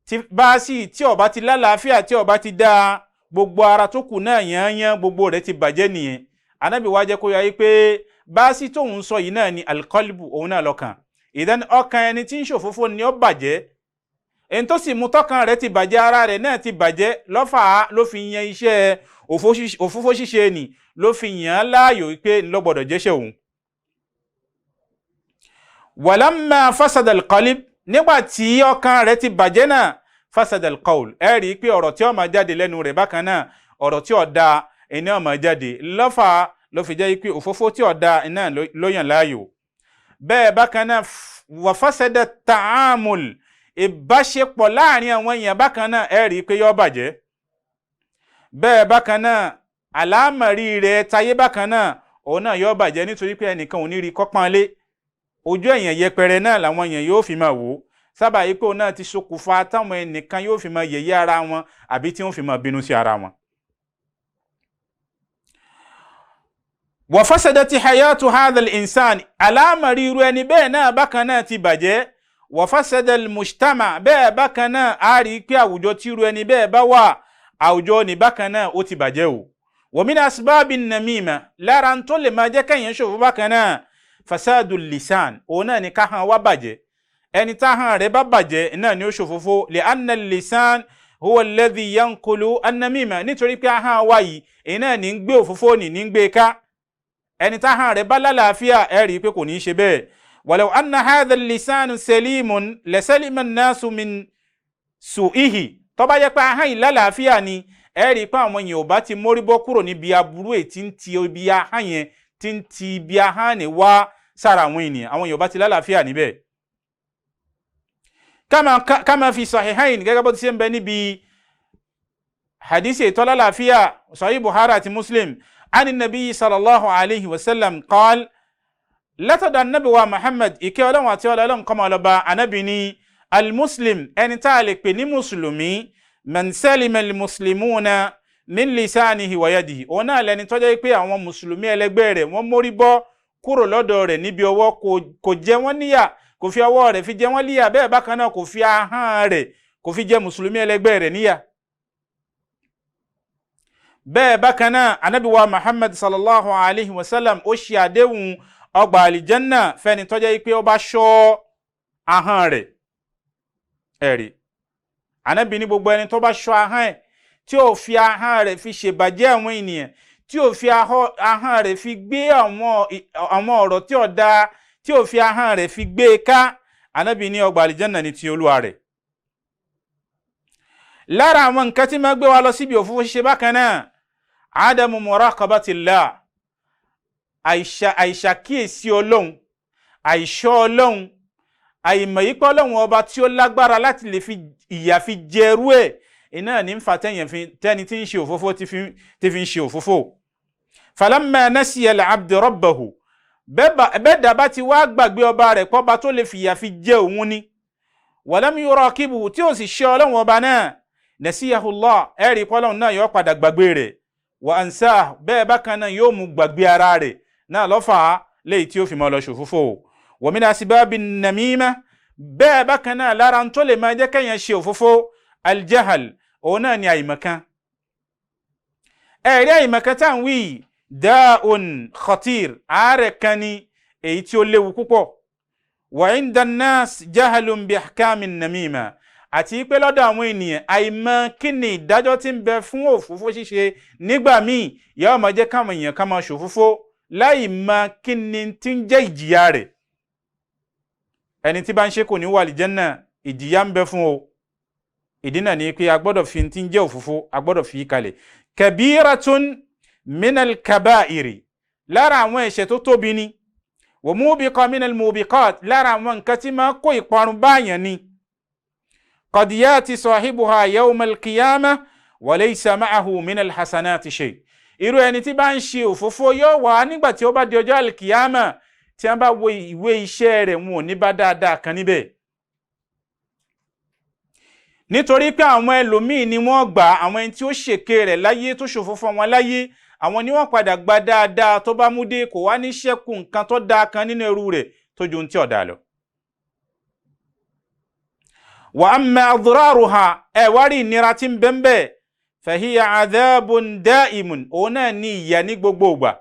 tí báàsì tí ó bá ti lálàáfíà tí ó bá ti dá gbogbo ara tó kù náà yányán gbogbo rẹ̀ ti bàjẹ́ nìyẹn. Ànábì wá jẹ́ kó yé wa pé báàsì tó ń sọ yìí náà ni alqalbu, òun náà lọ́kàn. ìdán ọkàn ẹni tí ń ṣòfófó ni ó bàjẹ́, ẹni tó sì mú tọ́kàn rẹ̀ ti bàjẹ́, ara rẹ̀ náà ti bàjẹ́, lọ́fà ló fi yan iṣẹ́ òfófó ṣíṣe nì ló fi yàn án láàyò pé ló gbọ́dọ̀ jẹ́ṣẹ́ òun. walamma fasada alqalb, nígbà tí ọkàn rẹ̀ ti bàjẹ́ náà fasada alqawl, ẹ rí i pé ọ̀rọ̀ tí ó máa jáde lẹ́nu rẹ̀ bákan náà ọ̀rọ̀ tí ó da iná máa jáde, lọ́fà ló fi jẹ́ pé òfófó tí ó da iná ló yàn láàyò. bẹ́ẹ̀ bákan náà wa fasada ta'amul, ìbáṣepọ̀ láàrin àwọn èèyàn bákan náà ẹ rí i pé yó bàjẹ́. bẹ́ẹ̀ bákan náà àlámọ̀rí rẹ̀ tayé bákan náà òun náà yó bàjẹ́, nítorí pé ẹnìkan ò ní rí kọ́pọ́nlé, ojú èèyàn yẹpẹrẹ náà làwọn èèyàn yóò fi máa wò ó. sábà yìí pé òun náà ti ṣokùnfà táwọn ẹnìkan yóò fi máa yẹ̀yẹ́ ara wọn àbí tí wọ́n fi máa bínú sí ara wọn. wa fasadati hayatu hadha al-insan, àlámọ̀rí irú ẹni bẹ́ẹ̀ náà bákan náà ti bàjẹ́. wa fasada al-mujtama, bẹ́ẹ̀ bákan náà a rí i pé àwùjọ tí irú ẹni bẹ́ẹ̀ bá wà àwùjọ ní bákan náà ó ti bàjẹ́ o. wa min asbabi an-namima, lára tó lè máa jẹ́ kẹ́yìn ṣòfò bákan náà fasadul lisan, òun náà ni káhàn wá bàjẹ́. ẹni táhàn rẹ̀ bá bàjẹ́ náà ni ó ṣòfófó. li'anna al-lisan huwa alladhi yanqulu an-namima, nítorí pé ahàn wá yìí èyí náà ní ń gbé òfófó ní ń gbé ká. ẹni táhàn rẹ̀ bá lálàáfíà ẹ rí i pé kò ní í ṣe bẹ́ẹ̀. walau anna hadha al-lisan salimun lasalima an-nasu min su'ihi, tó bá jẹ́ pé ahàn yìí lálàáfíà ni ẹ rí i pé àwọn èèyàn ò bá ti mórí bọ́ kúrò níbi aburú èyí tí ń ti ibi ahàn yẹn tí ń ti ibi ahàn ní wá sára àwọn ènìyàn, àwọn èèyàn ò bá ti lálàáfíà níbẹ̀. kama fi sahihain, gẹ́gẹ́ bó ti ṣe ń bẹ níbi hadisi ètò lálàáfíà Sahih Buhari àti Muslim, ani nabi sallallahu alayhi wa sallam qal, látọ̀dọ̀ anabi wa Muhammad ìkẹ́ Ọlọ́run àti Ọlọ́run kó máa lọ bá anabi ní almuslim, ẹni tá a lè pè ní mùsùlùmí, man salima almuslimuna min lisanihi wa yadihi òun náà lẹni tó jẹ́ pé àwọn mùsùlùmí ẹlẹgbẹ́ rẹ̀ wọ́n mórí bọ́ kúrò lọ́dọ̀ rẹ̀ níbi ọwọ́ kò jẹ wọ́n níyà kò fi ọwọ́ rẹ̀ fi jẹ wọ́n níyà bẹ́ẹ̀ bákan náà kò fi ahọ́n rẹ̀ kò fi jẹ mùsùlùmí ẹlẹgbẹ́ rẹ̀ níyà. bẹ́ẹ̀ bákan náà Ànábì wa Muhammad sallallahu alayhi wa sallam ó ṣe àdéhùn ọgbà àlìjánná fẹ́ni tó jẹ́ pé ó bá ṣọ́ ahọ́n rẹ̀. ẹ̀rí Ànábì ní gbogbo ẹni tó bá ṣọ́ ahọ́n ẹ̀ tí ó fi ahọ́n rẹ̀ fi ṣèbàjẹ́ àwọn ènìyàn tí ó fi ahọ́n rẹ̀ fi gbé àwọn ọ̀rọ̀ tí ó dáa tí ó fi ahọ́n rẹ̀ fi gbé ká Ànábì ní ọgbà àlìjánná ní ti Olúwa rẹ̀. lára àwọn nǹkan tí máa gbé wa lọ síbi òfófó ṣíṣe bákan náà adamu muraqabatillah àìṣàkíyèsí Ọlọ́run àìṣọ́ Ọlọ́run àìmọ̀ yípo Ọlọ́run ọba tí ó lágbára láti lè fi ìyà fi jẹrú ẹ̀ iná ní ń fa tẹ́ni tí ń ṣe òfófó tí fi ń ṣe òfófó. falamma nasiya al-abdu rabbahu bẹ́ẹ̀dà bá ti wá gbàgbé ọba rẹ̀ pọ́ba tó lè fìyà fi jẹ òun ni walam yuraqibu tí ó sì ṣe Ọlọ́run ọba náà nasiyahullah ẹ̀rí pọ́lọ́run náà yóò padà gbàgbé rẹ̀ wa ansah bẹ́ẹ̀ bákan náà yóò mú gbàgbé ara rẹ̀ náà lọ́fà léyìí tí ó fi mọ́ lọ ṣòfófó. wa min asbabi namima bẹ́ẹ̀ bákan náà lára tó lè máa jẹ́ kẹ́yàn ṣe òfófó aljahal òun náà ni àìmọ̀kan. ẹ̀rí àìmọ̀kan tá ń wí da'un khatir àárẹ̀ kan ni èyí tí ó léwu púpọ̀. wa inda an-nas jahalun bi ahkamin namima àti pé lọ́dọ̀ àwọn ènìyàn àìmọ̀ kí ni ìdájọ́ tí ń bẹ fún òfófó ṣíṣe nígbà míì yóò máa jẹ́ káwọn èèyàn ká máa ṣòfófó láì mọ̀ kí ni tí ń jẹ́ ìjìyà rẹ̀. ẹni tí bá ń ṣe kò ní wà àlìjánnà ìjìyà ń bẹ fún o. ìdí náà ni pé a gbọ́dọ̀ fi tí ń jẹ́ òfófó a gbọ́dọ̀ fi kalẹ̀. kabiratun minal kaba'iri lára àwọn ẹ̀ṣẹ̀ tó tóbi ni wa mubiqa minal mubiqat lára àwọn nǹkan tí máa kó ìparun báyàn ni. قد ياتي صاحبها يوم القيامة وليس معه من الحسنات شيء. irú ẹni tí bá ń ṣe òfófó yóò wà nígbà tí ó bá di ọjọ́ alkiyama tí wọ́n bá wo ìwé iṣẹ́ rẹ̀ wọn ò ní bá dáadáa kan níbẹ̀. nítorí pé àwọn ẹlòmíì ni wọ́n gbà àwọn ẹni tí ó ṣèké rẹ̀ láyé tó ṣòfófó wọn láyé àwọn ni wọ́n padà gba dáadáa tó bá mú dé kò wá ní ṣẹ́kù nǹkan tó dáa kan nínú ẹrú rẹ̀ tó ju ohun tí ó dáa lọ. wa amma adraruha wari ìnira tí ń bẹ́ńbẹ́ fahiya adhabun da'imun òun náà ní ìyà ní gbogbo ìgbà.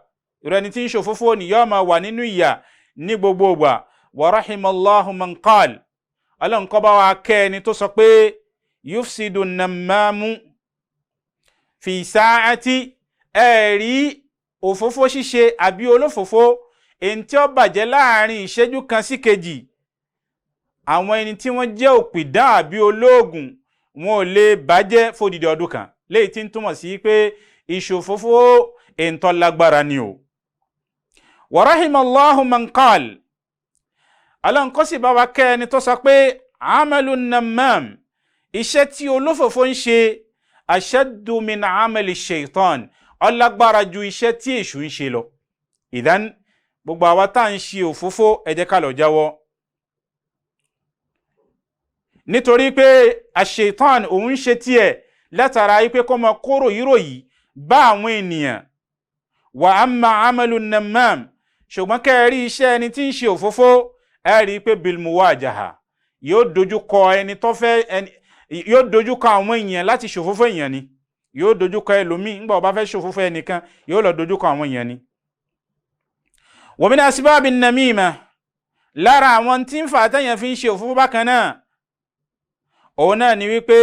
ìrẹni tí ń ṣòfófó ni yóò máa wà nínú ìyà ní gbogbo ìgbà. wa rahimallahu man qal Ọlọ́run kó bá wa kẹ́ ẹni tó sọ pé yufsidu nammamu fi sa'ati ẹ̀rí òfófó ṣíṣe àbí olófófó èyí tí ó bàjẹ́ láàrin ìṣẹ́jú kan sí kejì. àwọn ẹni tí wọ́n jẹ́ òpìdán àbí olóògùn wọn ò lè bàjẹ́ fódìdí ọdún kan léyìí tí ń túmọ̀ sí pé ìṣòfófó èntọ́ lágbára ni o. wa rahimallahu man qal Ọlọ́run kó sì bá wa kẹ́ ẹni tó sọ pé amalu nammam iṣẹ́ tí olófòfó ń ṣe ashaddu min amali shaitan ó lágbára ju iṣẹ́ tí èṣù ń ṣe lọ. ìdán gbogbo àwa tá ń ṣe òfófó ẹ jẹ́ ká lọ jáwọ́. nítorí pé àṣetán òun ṣe tiẹ̀ látara pé kó máa kó ròyìnròyìn bá àwọn ènìyàn. wa amma amalu nammam ṣùgbọ́n kẹ́ẹ̀rí iṣẹ́ ẹni tí ń ṣe òfófó ẹ rí pé bil muwajaha yóò dojúkọ ẹni tó fẹ́ yóò dojúkọ àwọn èèyàn láti ṣòfófó èèyàn ni yóò dojúkọ ẹlòmíì nígbà ó bá fẹ́ ṣòfófó ẹnìkan yóò lọ dojúkọ àwọn èèyàn ni. wa min asbabin namima lára àwọn tí ń fà tẹ́yàn fi ń ṣe òfófó bákan náà òun náà ni wípé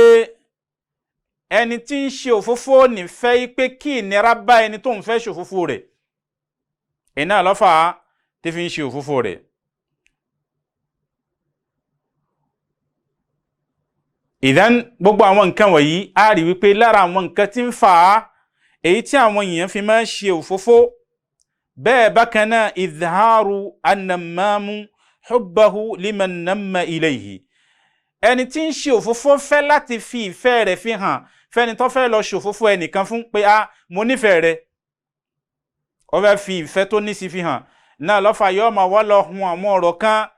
ẹni tí ń ṣe òfófó nífẹ̀ẹ́ pé kí ìnira bá ẹni tó ń fẹ́ ṣòfófó rẹ̀ iná lọ́fà tí fi ń ṣe òfófó rẹ̀. ìdán gbogbo àwọn nǹkan wọ̀nyí a rí wípé lára àwọn nǹkan tí ń fà á èyí tí àwọn èèyàn fi máa ń ṣe òfófó. bẹ́ẹ̀ bákan náà idharu annamamu hubbahu liman namma ilayhi ẹni tí ń ṣe òfófó fẹ́ láti fi ìfẹ́ rẹ̀ fi hàn fẹ́ni tó fẹ́ lọ ṣòfófó ẹnìkan fún pé mo nífẹ̀ẹ́ rẹ̀ ó fẹ́ fi ìfẹ́ tó ní sí fi hàn náà lọ́fà yóò máa wá lọ hun àwọn ọ̀rọ̀ kan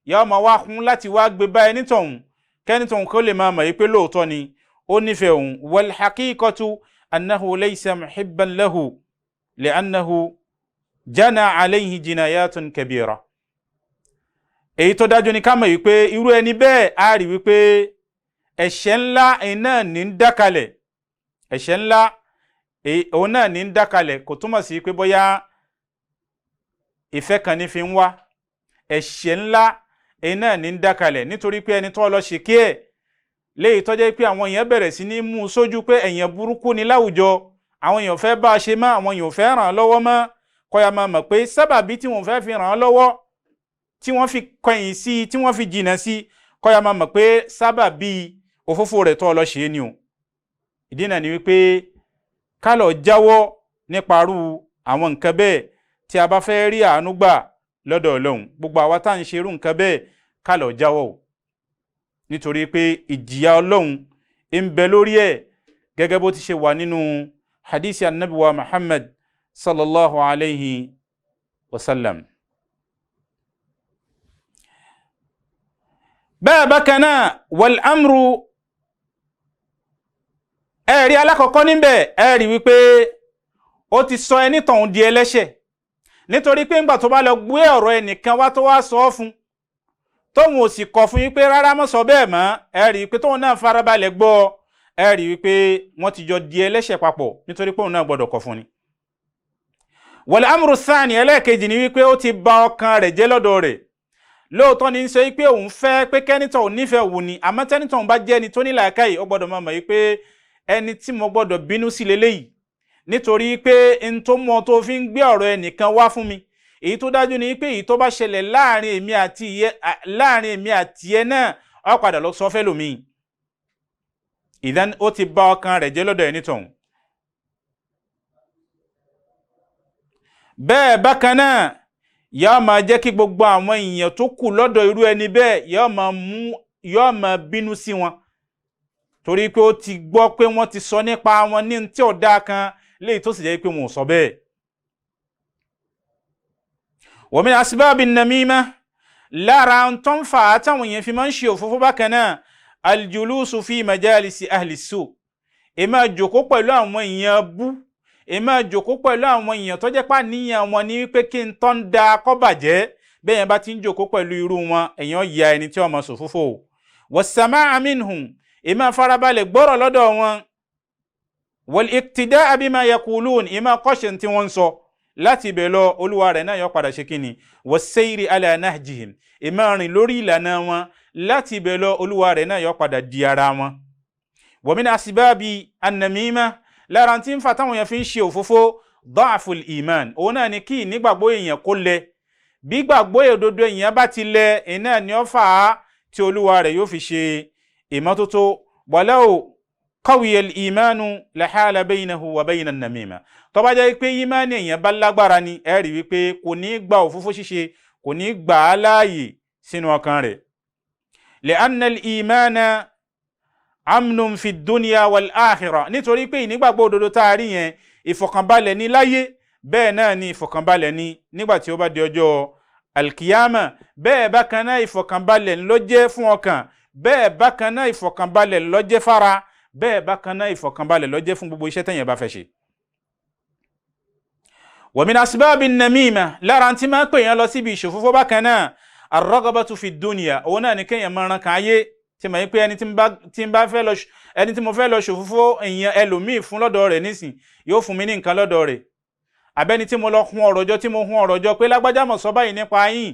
yóò máa wá hun láti wá gbé bá ẹni tọ̀hún kẹ́ni tọ̀hún kó lè máa mọ̀ yí pé lóòótọ́ ni ó nífẹ̀ẹ́ òun wal haqiqatu annahu laysa muhibban lahu li'annahu jana alayhi jinayatun kabira. Èyí tó dájú ni ká mọ̀ wípé irú ẹni bẹ́ẹ̀ á rí wípé ẹ̀ṣẹ̀ ńlá iná ní ń dákalẹ̀, ẹ̀ṣẹ̀ ńlá òun náà ní ń dákalẹ̀, kò túmọ̀ sí pé bóyá ìfẹ́ kan ní fi ń wá. Ẹ̀ṣẹ̀ ńlá iná ní ń dákalẹ̀ nítorí pé ẹni tó lọ ṣe kí ẹ̀ léyìí tó jẹ́ pé àwọn èèyàn bẹ̀rẹ̀ sí ní mú sójú pé èèyàn burúkú ni láwùjọ, àwọn èèyàn fẹ́ bá a ṣe mọ́, àwọn èèyàn fẹ́ ràn án lọ́wọ́ mọ́, kó yá máa mọ̀ pé sábàbí tí wọ́n fẹ́ fi ràn án lọ́wọ́, tí wọ́n fi kọ̀yìn sí, tí wọ́n fi jìnnà sí, kó yá máa mọ̀ pé sábàbí òfófó rẹ̀ tó lọ ṣe é ni o. Ìdí náà ni wípé ká lọ jáwọ́ níparú àwọn nǹkan bẹ́ẹ̀ tí a bá fẹ́ rí àánú gbà lọ́dọ̀ Ọlọ́run. Gbogbo àwa tá ń ṣerú nǹkan bẹ́ẹ̀ ká lọ jáwọ́ o, nítorí pé ìjìyà Ọlọ́run ń bẹ lórí ẹ̀, gẹ́gẹ́ bó ti ṣe wà nínú hadisi annabi wa Muhammad sallallahu alayhi wa sallam. Bẹ́ẹ̀ bákan náà wal amru, ẹ̀rí alákọ̀ọ́kọ́ níbẹ̀, ẹ̀rí wípé ó ti sọ ẹni tọ̀hún di ẹlẹ́ṣẹ̀, nítorí pé ńgbà tó bá lọ gbé ọ̀rọ̀ ẹnìkan wá tó wá sọ fún, tóun ò sì kọ̀ fún yín pé rárá mọ́ sọ bẹ́ẹ̀ mọ́, ẹ̀rí pé tóun náà farabalẹ̀ gbọ́, ẹ̀rí wípé wọ́n ti jọ di ẹlẹ́ṣẹ̀ papọ̀, nítorí pé òun náà gbọ́dọ̀ kọ̀ fún ni. Wal amru thani, ẹlẹ́ẹ̀kejì ni wípé ó ti bà ọkàn rẹ̀ jẹ́ lọ́dọ̀ rẹ̀. Lóòótọ́ ni ń sọ pé òun fẹ́ pé kẹ́nìtọ̀ ò nífẹ̀ẹ́ òun ni, àmọ́ tẹ́nìtọ̀ bá jẹ́ ẹni tó ní làákàyè, ó gbọ́dọ̀ máa mọ̀ wípé ẹni tí mo gbọ́dọ̀ bínú sí leléyìí, nítorí pé n tó mọ tó fi ń gbé ọ̀rọ̀ ẹnìkan wá fún mi, èyí tó dájú ni pé èyí tó bá ṣẹlẹ̀ láàrin èmi àti ẹ náà ó padà lọ sọ fẹ́ lòmíì. Ìdán ó ti bà ọkàn rẹ̀ jẹ́ lọ́dọ̀ ẹni tọ̀hún. Bẹ́ẹ̀ bákan náà yóò máa jẹ́ kí gbogbo àwọn èèyàn tó kù lọ́dọ̀ irú ẹni bẹ́ẹ̀ yóò máa bínú sí wọn, torí pé ó ti gbọ́ pé wọ́n ti sọ nípa wọn ní tí ó dáa kan léyìí tó sì jẹ́ pé wọn ò sọ bẹ́ẹ̀. Wa min asbabi namima, lára tó ń fà á táwọn èèyàn fi máa ń ṣe òfófó bákan náà, aljulusu fi majalisi ahli su, máa jókòó pẹ̀lú àwọn èèyàn bú, máa jókòó pẹ̀lú àwọn èèyàn tó jẹ́ pàníyàn wọn ní wípé kí n tọ́ ń da kó bàjẹ́. Bẹ́ẹ̀ yẹn bá ti ń jókòó pẹ̀lú irú wọn, èèyàn ya ẹni tí ó máa ṣòfófó. Wassamaa minhum, máa farabalẹ̀ gbọ́rọ̀ lọ́dọ̀ wọn. Wal iqtidaa bima yaqulun, máa kọ́ṣe tí wọ́n ń sọ, láti ibẹ̀ lọ olúwa rẹ̀ náà yóò padà ṣe kíni. Wassayri ala nahjihim, máa rìn lórí ìlànà wọn, láti ibẹ̀ lọ olúwa rẹ̀ náà yóò padà di ara wọn. Wa min asbabi annamima, lára tí ń fa táwọn èèyàn fi ń ṣe òfófó, da'ful iman, òun náà ni kí nígbàgbọ́ èèyàn kó lẹ. Bí gbàgbọ́ òdodo èèyàn bá ti lẹ, iná ni ó fà á tí olúwa rẹ̀ yóò fi ṣe ìmọ́tótó. Walau qawiya al-imanu lahala baynahu wa bayna an-namima, tó bá jẹ́ pé ìmánì èèyàn bá lágbára ni, ẹ rí wípé kò ní gba òfófó ṣíṣe, kò ní gbà á láàyè sínú ọkàn rẹ̀. Li'anna al-imana amnun fi dunya wal akhirah, nítorí pé ìnígbàgbọ́ òdodo tá a rí yẹn ìfọ̀kànbalẹ̀ ní láyé, bẹ́ẹ̀ náà ni ìfọ̀kànbalẹ̀ ní nígbà tí ó bá di ọjọ́ alkiyama. Bẹ́ẹ̀ bákan náà ìfọ̀kànbalẹ̀ ló jẹ́ fún ọkàn, bẹ́ẹ̀ bákan náà ìfọ̀kànbalẹ̀ ló jẹ́ fara, bẹ́ẹ̀ bákan náà ìfọ̀kànbalẹ̀ ló jẹ́ fún gbogbo iṣẹ́ tẹ̀yìn bá fẹ́ ṣe. Wa min asbabi namima, lára tí máa ń pè yẹn lọ síbi ìṣòfófó bákan náà, ar-raghabatu fi dunya, òun náà ni kéèyàn máa ran kan ayé, tí mo pé ẹni tí mo fẹ́ lọ ṣòfófó èèyàn ẹlòmíì fún lọ́dọ̀ rẹ̀ nísìn yóò fún mi ní nǹkan lọ́dọ̀ rẹ̀, àbẹ́ni tí mo lọ hun ọ̀rọ̀ jọ, tí mo hun ọ̀rọ̀ jọ pé lágbájá mọ̀ sọ báyìí nípa yín,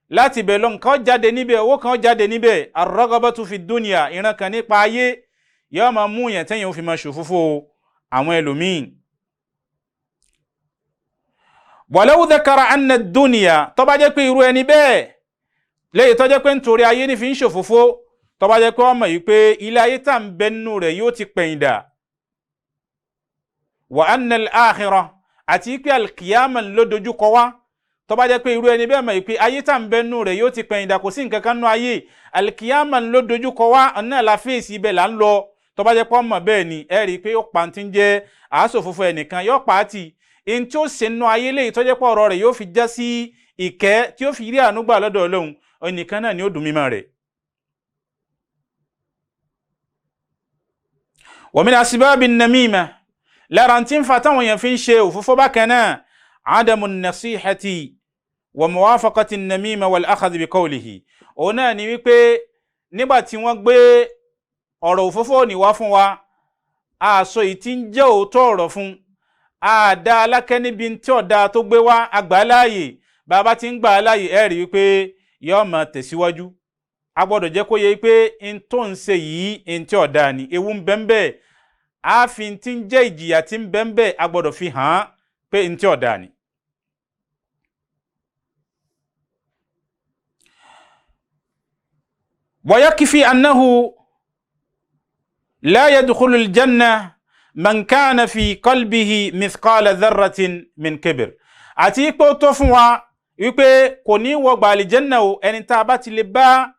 láti bẹ̀ lọ nǹkan jáde níbẹ̀, owó kan jáde níbẹ̀. Ar-raghabatu fi dunya, ìran kan nípa ayé yóò máa mú yẹn tẹ́yìn ó fi máa ṣòfófó àwọn ẹlòmíì. Walau dhakara anna ad-dunya, tó bá jẹ́ pé irú ẹni bẹ́ẹ̀ léyìí tó jẹ́ pé nítorí ayé ní fi ń ṣòfófó, tó bá jẹ́ pé wọ́n mọ̀ yìí pé ilé ayé tá ń bẹ nínú rẹ̀ yóò ti pẹ̀yìn dà. Wa anna al-akhirah, àti pé al-qiyamah ló dojú kọ wá, tó bá jẹ́ pé irú ẹni bẹ́ẹ̀ mọ̀ yìí pé ayé tá ń bẹ nínú rẹ̀ yóò ti pẹ̀yìn dà, kò sí nǹkan kan nínú ayé, al-qiyamah ló dojú kọ wá, ọ̀nà la fèsì ibẹ̀ là ń lọ. Tó bá jẹ́ pé wọ́n mọ̀ bẹ́ẹ̀ ni, ẹ rí i pé yóò pa ti ń jẹ́ àásòfófó ẹnìkan, yóò pa á tì. In tí ó ṣe nínú ayé léyìí tó jẹ́ pé ọ̀rọ̀ rẹ̀ yóò fi já sí ìkẹ́, tí ó fi rí àánú gbà lọ́dọ̀ Ọlọ́run, ẹnìkan náà ni ó dùn mímọ́ rẹ̀. wa min asbabi an-namima lára tí ń fa táwọn èèyàn fi ń ṣe òfófó bákan náà adamu nasihati wa muwafaqati an-namima wal akhadh bi qawlihi òun náà ni wípé nígbà tí wọ́n gbé ọ̀rọ̀ òfófó ní wá fún wa àṣọ yìí tí ń jẹ́ òótọ́ ọ̀rọ̀ fún àdá alákẹ́ níbi tí ọ̀dá tó gbé wá àgbáláyè bàbá tí ń gbà láyè ẹ̀rí wípé yóò máa tẹ̀síwájú a gbọ́dọ̀ jẹ́ kó yẹ pé in tó ń ṣe yìí in tí ọ̀dá ni ewu ń bẹ́ńbẹ́ ààfin tí ń jẹ́ ìjìyà tí ń bẹ́ńbẹ́ a gbọ́dọ̀ fi hàn pé in tí ọ̀dá ni. wa yakfi annahu la yadkhulu al-janna man kana fi qalbihi mithqala dharratin min kibr àti pé ó tó fún wa wípé kò ní wọ gba àlìjẹ́nà o ẹni tá a bá ti lè bá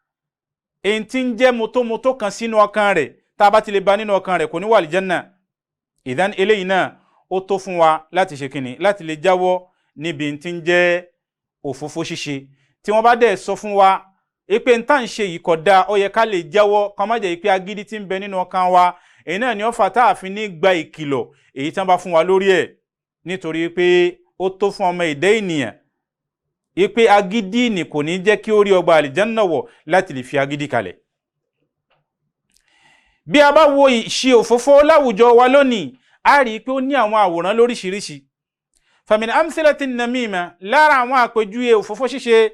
èyí tí ń jẹ́ mọ́tòmọ́tò kan sínú ọkàn rẹ̀ tá a bá ti lè bá nínú ọkàn rẹ̀ kò ní wọ àlìjẹ́nà. ìdán eléyìí náà ó tó fún wa láti ṣe kìnnì láti lè jáwọ́ níbi tí ń jẹ́ òfófó ṣíṣe tí wọ́n bá dẹ̀ sọ fún wa pé n tá ń ṣe yìí kò dáa ó yẹ ká lè jáwọ́ ká má jẹ́ pé agídí tí ń bẹ nínú ọkàn wa èyí náà ni ó fà tá a fi ní gba ìkìlọ̀ èyí tí wọ́n bá fún wa lórí ẹ̀ nítorí pé ó tó fún ọmọ ìdá ènìyàn ipe agídí ni kò ní jẹ́ kí ó rí ọgbà àlìjánná wọ̀ láti lè fi agídí kalẹ̀. bí a bá wo ìṣe òfófó láwùjọ wa lónìí a rí i pé ó ní àwọn àwòrán lóríṣiríṣi. famin amsilati namima lára àwọn àpèjúwe òfófó ṣíṣe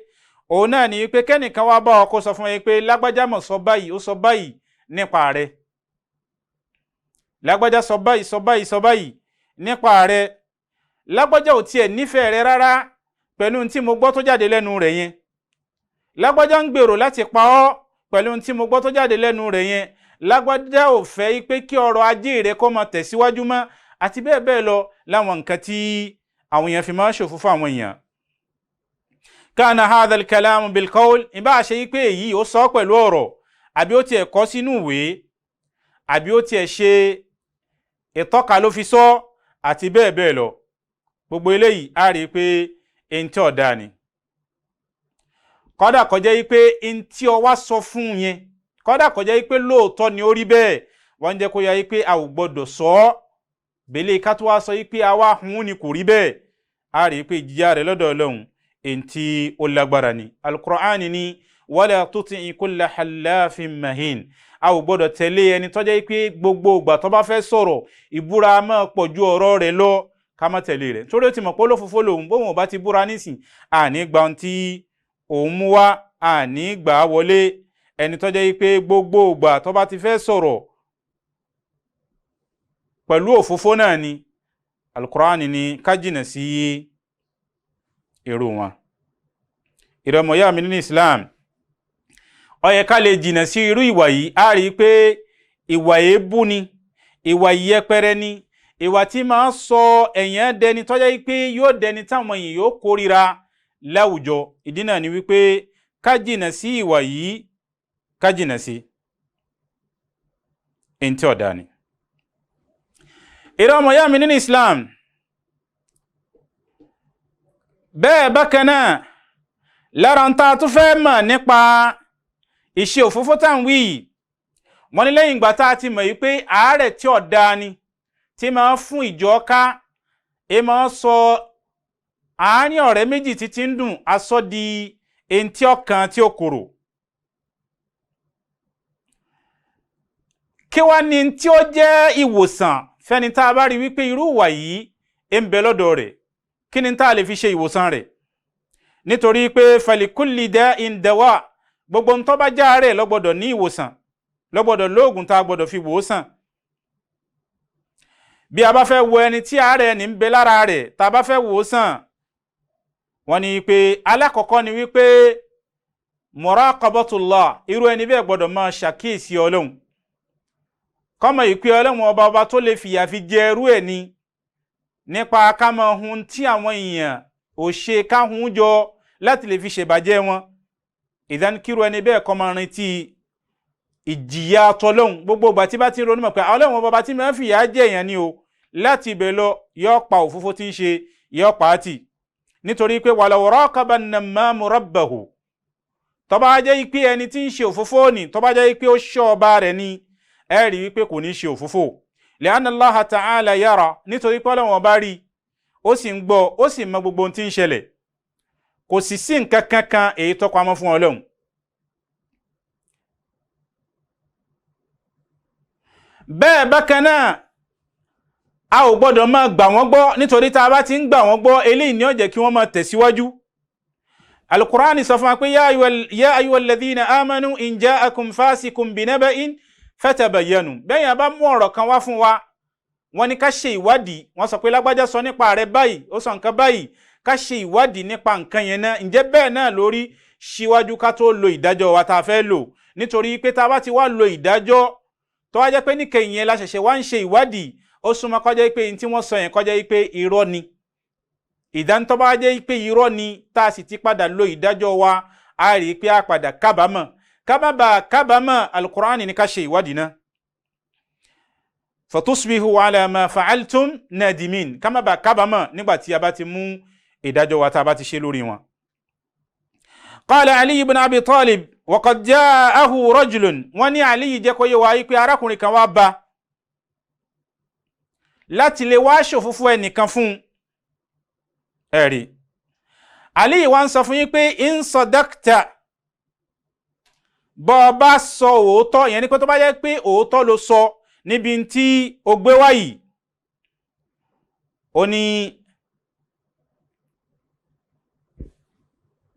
òun náà ni pé kẹ́nìkan wá bá ọ kó sọ fún ẹ pé lágbájá mọ̀ sọ báyìí ó sọ báyìí nípa rẹ̀ lágbájá sọ báyìí nípa rẹ̀ lágbájá ò tiẹ̀ nífẹ̀ẹ́ rẹ̀ rárá pẹ̀lú tí mo gbọ́ tó jáde lẹ́nu rẹ̀ yẹn lágbájá ń gbèrò láti pa ọ́ pẹ̀lú tí mo gbọ́ tó jáde lẹ́nu rẹ̀ yẹn lágbájá ò fẹ́ pé kí ọrọ̀ ajé rẹ̀ kó máa tẹ̀síwájú mọ́ àti bẹ́ẹ̀ bẹ́ẹ̀ lọ láwọn nǹkan tí àwọn èèyàn fi máa ń ṣòfò fún àwọn èèyàn. kana hadha al-kalamu bil-qawl ìbá ṣe pé èyí ó sọ pẹ̀lú ọ̀rọ̀ àbí ó tiẹ̀ kọ sínú ìwé àbí ó tiẹ̀ ṣe ìtọ́ka ló fi sọ àti bẹ́ẹ̀ bẹ́ẹ̀ lọ gbogbo eléyìí a rí i pé ẹni tí ọ̀dà ni kódà kó jẹ́ pé ẹni tí ọ wá sọ fún yẹn kódà kó jẹ́ pé lóòótọ́ ni ó rí bẹ́ẹ̀ wọ́n jẹ́ kó yẹ pé a ò gbọ́dọ̀ sọ ọ́ bẹ́lẹ̀ ká tó wá sọ pé a wá hun ni kò rí bẹ́ẹ̀ a rí i pé ìjìyà rẹ̀ lọ́dọ̀ Ọlọ́run ẹni tí ó lágbára ni Al-Qur'ani ni wala tuti kulla hallafin mahin a ò gbọ́dọ̀ tẹ̀lé ẹni tó jẹ́ pé gbogbo ìgbà tó bá fẹ́ sọ̀rọ̀ ìbúra máa pọ̀ ju ọ̀rọ̀ rẹ̀ lọ ká má tẹ̀lé rẹ̀ torí ó ti mọ̀ pé olófòfó lòun bóun ò bá ti búra nísìn àní gba ohun tí òun mú wá àní gbà á wọlé ẹni tó jẹ́ pé gbogbo ìgbà tó bá ti fẹ́ sọ̀rọ̀ pẹ̀lú òfófó náà ni Al-Qur'ani ni ká jìnà sí èrò wọn. ìrọ̀mọ̀yá mi nínú Islam ó yẹ ká lè jìnà sí irú ìwà yìí a rí i pé ìwà èébú ni ìwà ìyẹpẹrẹ ni ìwà tí máa sọ èèyàn dẹni tó jẹ́ pé yóò dẹni táwọn èèyàn yóò kórìíra láwùjọ ìdí náà ni wípé ká jìnà sí ìwà yìí ká jìnà sí ẹni tí ọ̀dà ni. ìrọ̀mọ̀yá mi nínú Islam bẹ́ẹ̀ bákan náà lára ń ta tó fẹ́ mọ̀ nípa ìṣe òfófó tá ń wí yìí wọ́n ní lẹ́yìn ìgbà tá a ti mọ̀ yìí pé àárẹ̀ tí ọ̀dà ni tí máa fún ìjọ ká máa sọ àárín ọ̀rẹ́ méjì títí ń dùn aṣọ di ẹni tí ọkàn tí ó korò. kí wá ní tí ó jẹ́ ìwòsàn fẹ́ni tá a bá rí wípé irú ìwà yìí ń bẹ lọ́dọ̀ rẹ̀ kí ni tá a lè fi ṣe ìwòsàn rẹ̀ nítorí pé falikulli da'in dawa gbogbo ń tó bá já rẹ̀ ló gbọ́dọ̀ ní ìwòsàn ló gbọ́dọ̀ lóògùn tá a gbọ́dọ̀ fi wòsàn. bí a bá fẹ́ wo ẹni tí àárẹ̀ ní ń bẹ lára rẹ̀ tá a bá fẹ́ wòsàn wọ́n ní pé alákọ̀ọ́kọ́ ni wípé muraqabatullah irú ẹni bẹ́ẹ̀ gbọ́dọ̀ máa ṣàkíyèsí Ọlọ́run kọ́mọ ìpè Ọlọ́run ọba tó lè fìyà fi jẹ irú ẹ̀ ni nípa ká máa hun tí àwọn èèyàn ò ṣe ká hun jọ láti lè fi ṣèbàjẹ́ wọn ìdánikírú ẹni bẹ́ẹ̀ kọ́ máa rántí ìjìyà tọlọ́hun gbogbo ìgbà tí bá ti ronú mọ̀ pé Ọlọ́run ọba tí máa ń fìyà jẹ èèyàn ni o láti ibẹ̀ lọ yọ pa òfófó tí ń ṣe yọ pa á tì nítorí pé walaw raqaba an-nammamu rabbahu tó bá jẹ́ pé ẹni tí ń ṣe òfófó ni tó bá jẹ́ pé ó ṣọ́ ọba rẹ̀ ni ẹ rí wípé kò ní ṣe òfófó li'anna Allaha ta'ala yara nítorí pé Ọlọ́run bá rí ó sì ń gbọ́ ó sì mọ gbogbo ohun tí ń ṣẹlẹ̀ kò sì sí nǹkan kankan èyí tó pamọ́ fún Ọlọ́run. bẹ́ẹ̀ bákan náà a ò gbọ́dọ̀ máa gbà wọ́n gbọ́ nítorí tá a bá ti ń gbà wọ́n gbọ́ eléyìí ni ó jẹ́ kí wọ́n máa tẹ̀síwájú. Al-Qur'ani sọ fún wa pé ya ayyuhal ladhina amanu in ja'akum fasiqun binaba'in fatabayyanu. bẹ́ẹ̀ yẹn bá mú ọ̀rọ̀ kan wá fún wa wọ́n ní ká ṣe ìwádìí, wọ́n sọ pé lágbájá sọ nípa rẹ̀ báyìí ó sọ nǹkan báyìí, ká ṣe ìwádìí nípa nǹkan yẹn náà ǹjẹ́ bẹ́ẹ̀ náà lórí síwájú ká tó lo ìdájọ́ wa tá a fẹ́ lò, nítorí pé tá a bá ti wá lo ìdájọ́ tó wá jẹ́ pé níkẹyìn yẹn la ṣẹ̀ṣẹ̀ wá ń ṣe ìwádìí ó súnmọ́ kọjá pé ní tí wọ́n sọ yẹn kọjá pé irọ́ ni. ìdántọ́ bá jẹ́ pé irọ́ ni tá a sì ti padà lo ìdájọ́ wa a rí i pé a padà kábàámọ̀ kábàámọ̀ Al-Qur'ani ní ká ṣe ìwádìí náà. fatusbihu ala ma fa'altum nadimin ká má bàa kábàámọ̀ nígbà tí a bá ti mú ìdájọ́ wa tá a bá ti ṣe lórí wọn. qala Ali ibn Abi Talib wa qad ja'ahu rajulun wọ́n ní Ali jẹ́ kó yé wa pé arákùnrin kan wá bá láti lè wá ṣòfófó ẹnìkan fún ẹ̀rí. Ali wá ń sọ fún yín pé in sadaqta bọ́ bá sọ òótọ́ yẹn ni pé tó bá jẹ́ pé òótọ́ ló sọ níbi tí ó gbé wáyìí ó ní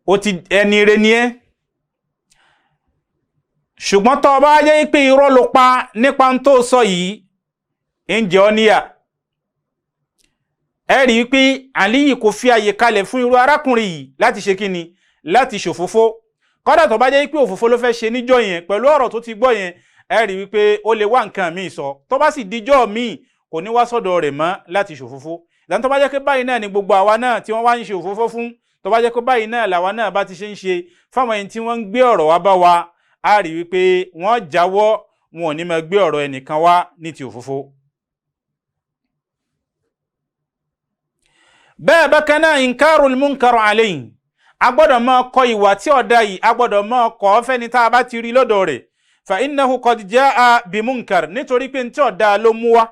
ó ti ẹni rẹ̀ ni ẹ́, ṣùgbọ́n tó bá jẹ́ pé irọ́ ló pa nípa tó sọ yìí ń jẹ́ ọ níyà. ẹ rí i pé Àlí kò fi àyè kalẹ̀ fún irú arákùnrin yìí láti ṣe kíni láti ṣòfófó. kódà tó bá jẹ́ pé òfófó ló fẹ́ ṣe níjọ́ yẹn pẹ̀lú ọ̀rọ̀ tó ti gbọ́ yẹn ẹ rí i pé ó lè wá nǹkan míì sọ tó bá sì díjọ́ míì kò ní wá sọ́dọ̀ rẹ̀ mọ́ láti ṣòfófó. ìdáhùn tó bá jẹ́ pé báyìí náà ni gbogbo àwa náà tí wọ́n wá ń ṣe òfófó fún tó bá jẹ́ pé báyìí náà làwa náà bá ti ṣe ń ṣe fáwọn ẹni tí wọ́n ń gbé ọ̀rọ̀ wá bá wa a rí i pé wọ́n jáwọ́ wọn ò ní máa gbé ọ̀rọ̀ ẹnìkan wá ní ti òfófó. bẹ́ẹ̀ bákan náà inkarul munkar alayhi a gbọ́dọ̀ máa kọ ìwà tí ọ̀dà yìí a gbọ́dọ̀ máa kọ́ fẹ́ni tá a bá ti rí lọ́dọ̀ rẹ̀ fa innahu qad jaa bi munkar nítorí pé tí ọ̀dà ló mú wá.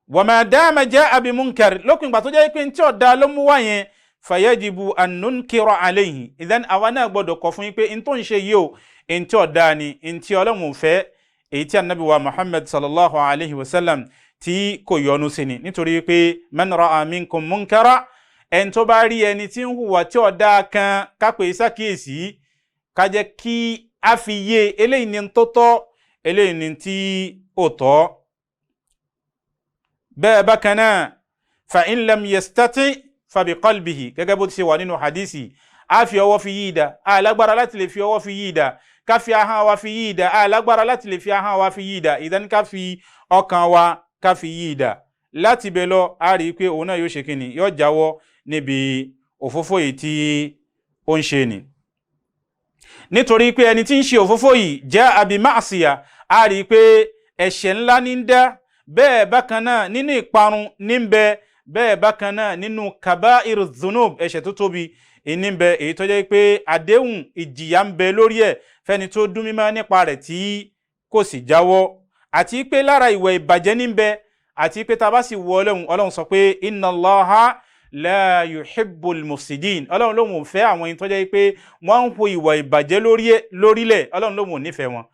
wa ma dama jaa bi munkar lókun ìgbà tó jẹ́ pé tí ọ̀dà ló mú wá yẹn fayajibu an nunkira alayhi ìdán àwa náà gbọ́dọ̀ kọ̀ fún yín pé n tó ń ṣe yìí o n tí ọ̀dà ni n tí Ọlọ́run ò fẹ́ èyí tí Ànábì wa Muhammad sallallahu alayhi wa sallam tí kò yọ́nú sí ni, nítorí pé man ra'a minkum munkara ẹni tó bá rí ẹni tí ń hùwà tí ọ̀dà kan kápẹ́ ìsákìyèsí ká jẹ́ kí a fi yé eléyìí ni tó tọ́ eléyìí ni tí ò tọ́. bẹ́ẹ̀ bákan náà fa in lam yastati fa bi qalbihi gẹ́gẹ́ bó ti ṣe wà nínú hadisi a fi ọwọ́ fi yí ìdá a lágbára láti lè fi ọwọ́ fi yí ìdá ká fi ahọ́n wa fi yí ìdá a lágbára láti lè fi ahọ́n wa fi yí ìdá ìdán ká fi ọkàn wa ká fi yí ìdá láti bẹ̀ lọ a rí i pé òun náà yóò ṣe kíni yóò jáwọ́ níbi òfófó yìí tí ó ń ṣe ni. nítorí pé ẹni tí ń ṣe òfófó yìí jẹ́ àbí máàsíyà a rí i pé ẹ̀ṣẹ̀ ńlá ní ń dá bẹ́ẹ̀ bákan náà nínú ìparun ní ń bẹ bẹ́ẹ̀ bákan náà nínú kaba'ir dhunub ẹ̀ṣẹ̀ tó tóbi ní ń bẹ èyí tó jẹ́ pé àdéhùn ìjìyà ń bẹ lórí ẹ̀ fẹ́ni tó dún mímọ́ nípa rẹ̀ tí kò sì jáwọ́ àti pé lára ìwà ìbàjẹ́ ní ń bẹ àti pé tá a bá sì wọ Ọlọ́run sọ pé inna Allaha la yuhibbul mufsidin Ọlọ́run lóhùn ò fẹ́ àwọn ẹni tó jẹ́ pé wọ́n ń hu ìwà ìbàjẹ́ lórílẹ̀ Ọlọ́run lóhùn ò nífẹ̀ẹ́ wọn.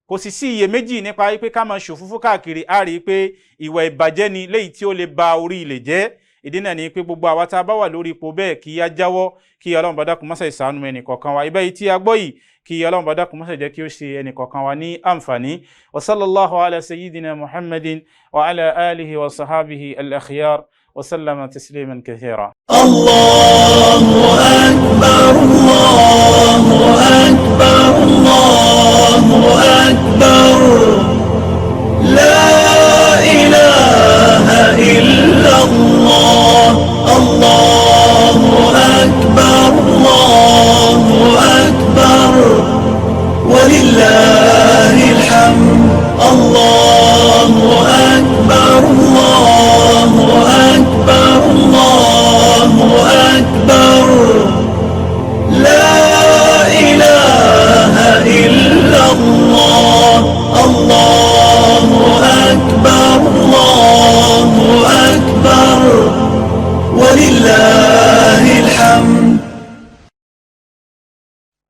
kò sì sí iyèméjì nípa pé ká máa ṣòfófó káàkiri a rí i pé ìwà ìbàjẹ́ ni léyìí tí ó lè ba orí ilẹ̀ jẹ́. ìdí náà ni pé gbogbo àwa tá a bá wà lórí ipò bẹ́ẹ̀ kí á jáwọ́ kí Ọlọ́run bá dákun mọ́sẹ̀ ìsànú ẹnì kọ̀ọ̀kan wa ibẹ̀ yìí tí a gbọ́ yìí kí Ọlọ́run bá dákun mọ́sẹ̀ jẹ́ kí ó ṣe ẹnì kọ̀ọ̀kan wa ní àǹfààní. wa sallallahu ala sayyidina Muhammadin wa ala alihi wa sahabihi al-akhyar wa sallama tasliman kathira. Allahu akbar, Allahu akbar, Allahu akbar, la ilaha illa Allah, Allahu akbar, Allahu akbar, walillahi alhamd, Allahu akbar, Allahu akbar, Allahu akbar, la ilaha illa Allah, Allahu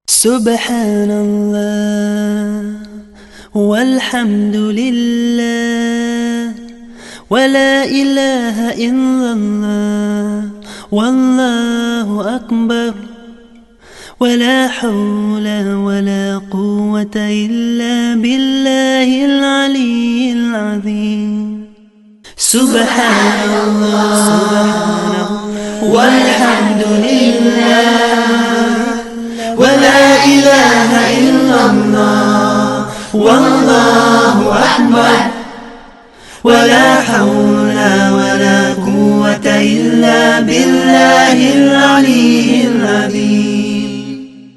سبحان الله والحمد لله ولا إله إلا الله والله أكبر ولا حول ولا قوة إلا بالله العلي العظيم سبحان الله والحمد لله ولا إله إلا الله والله أكبر ولا حول ولا قوة إلا بالله العلي العظيم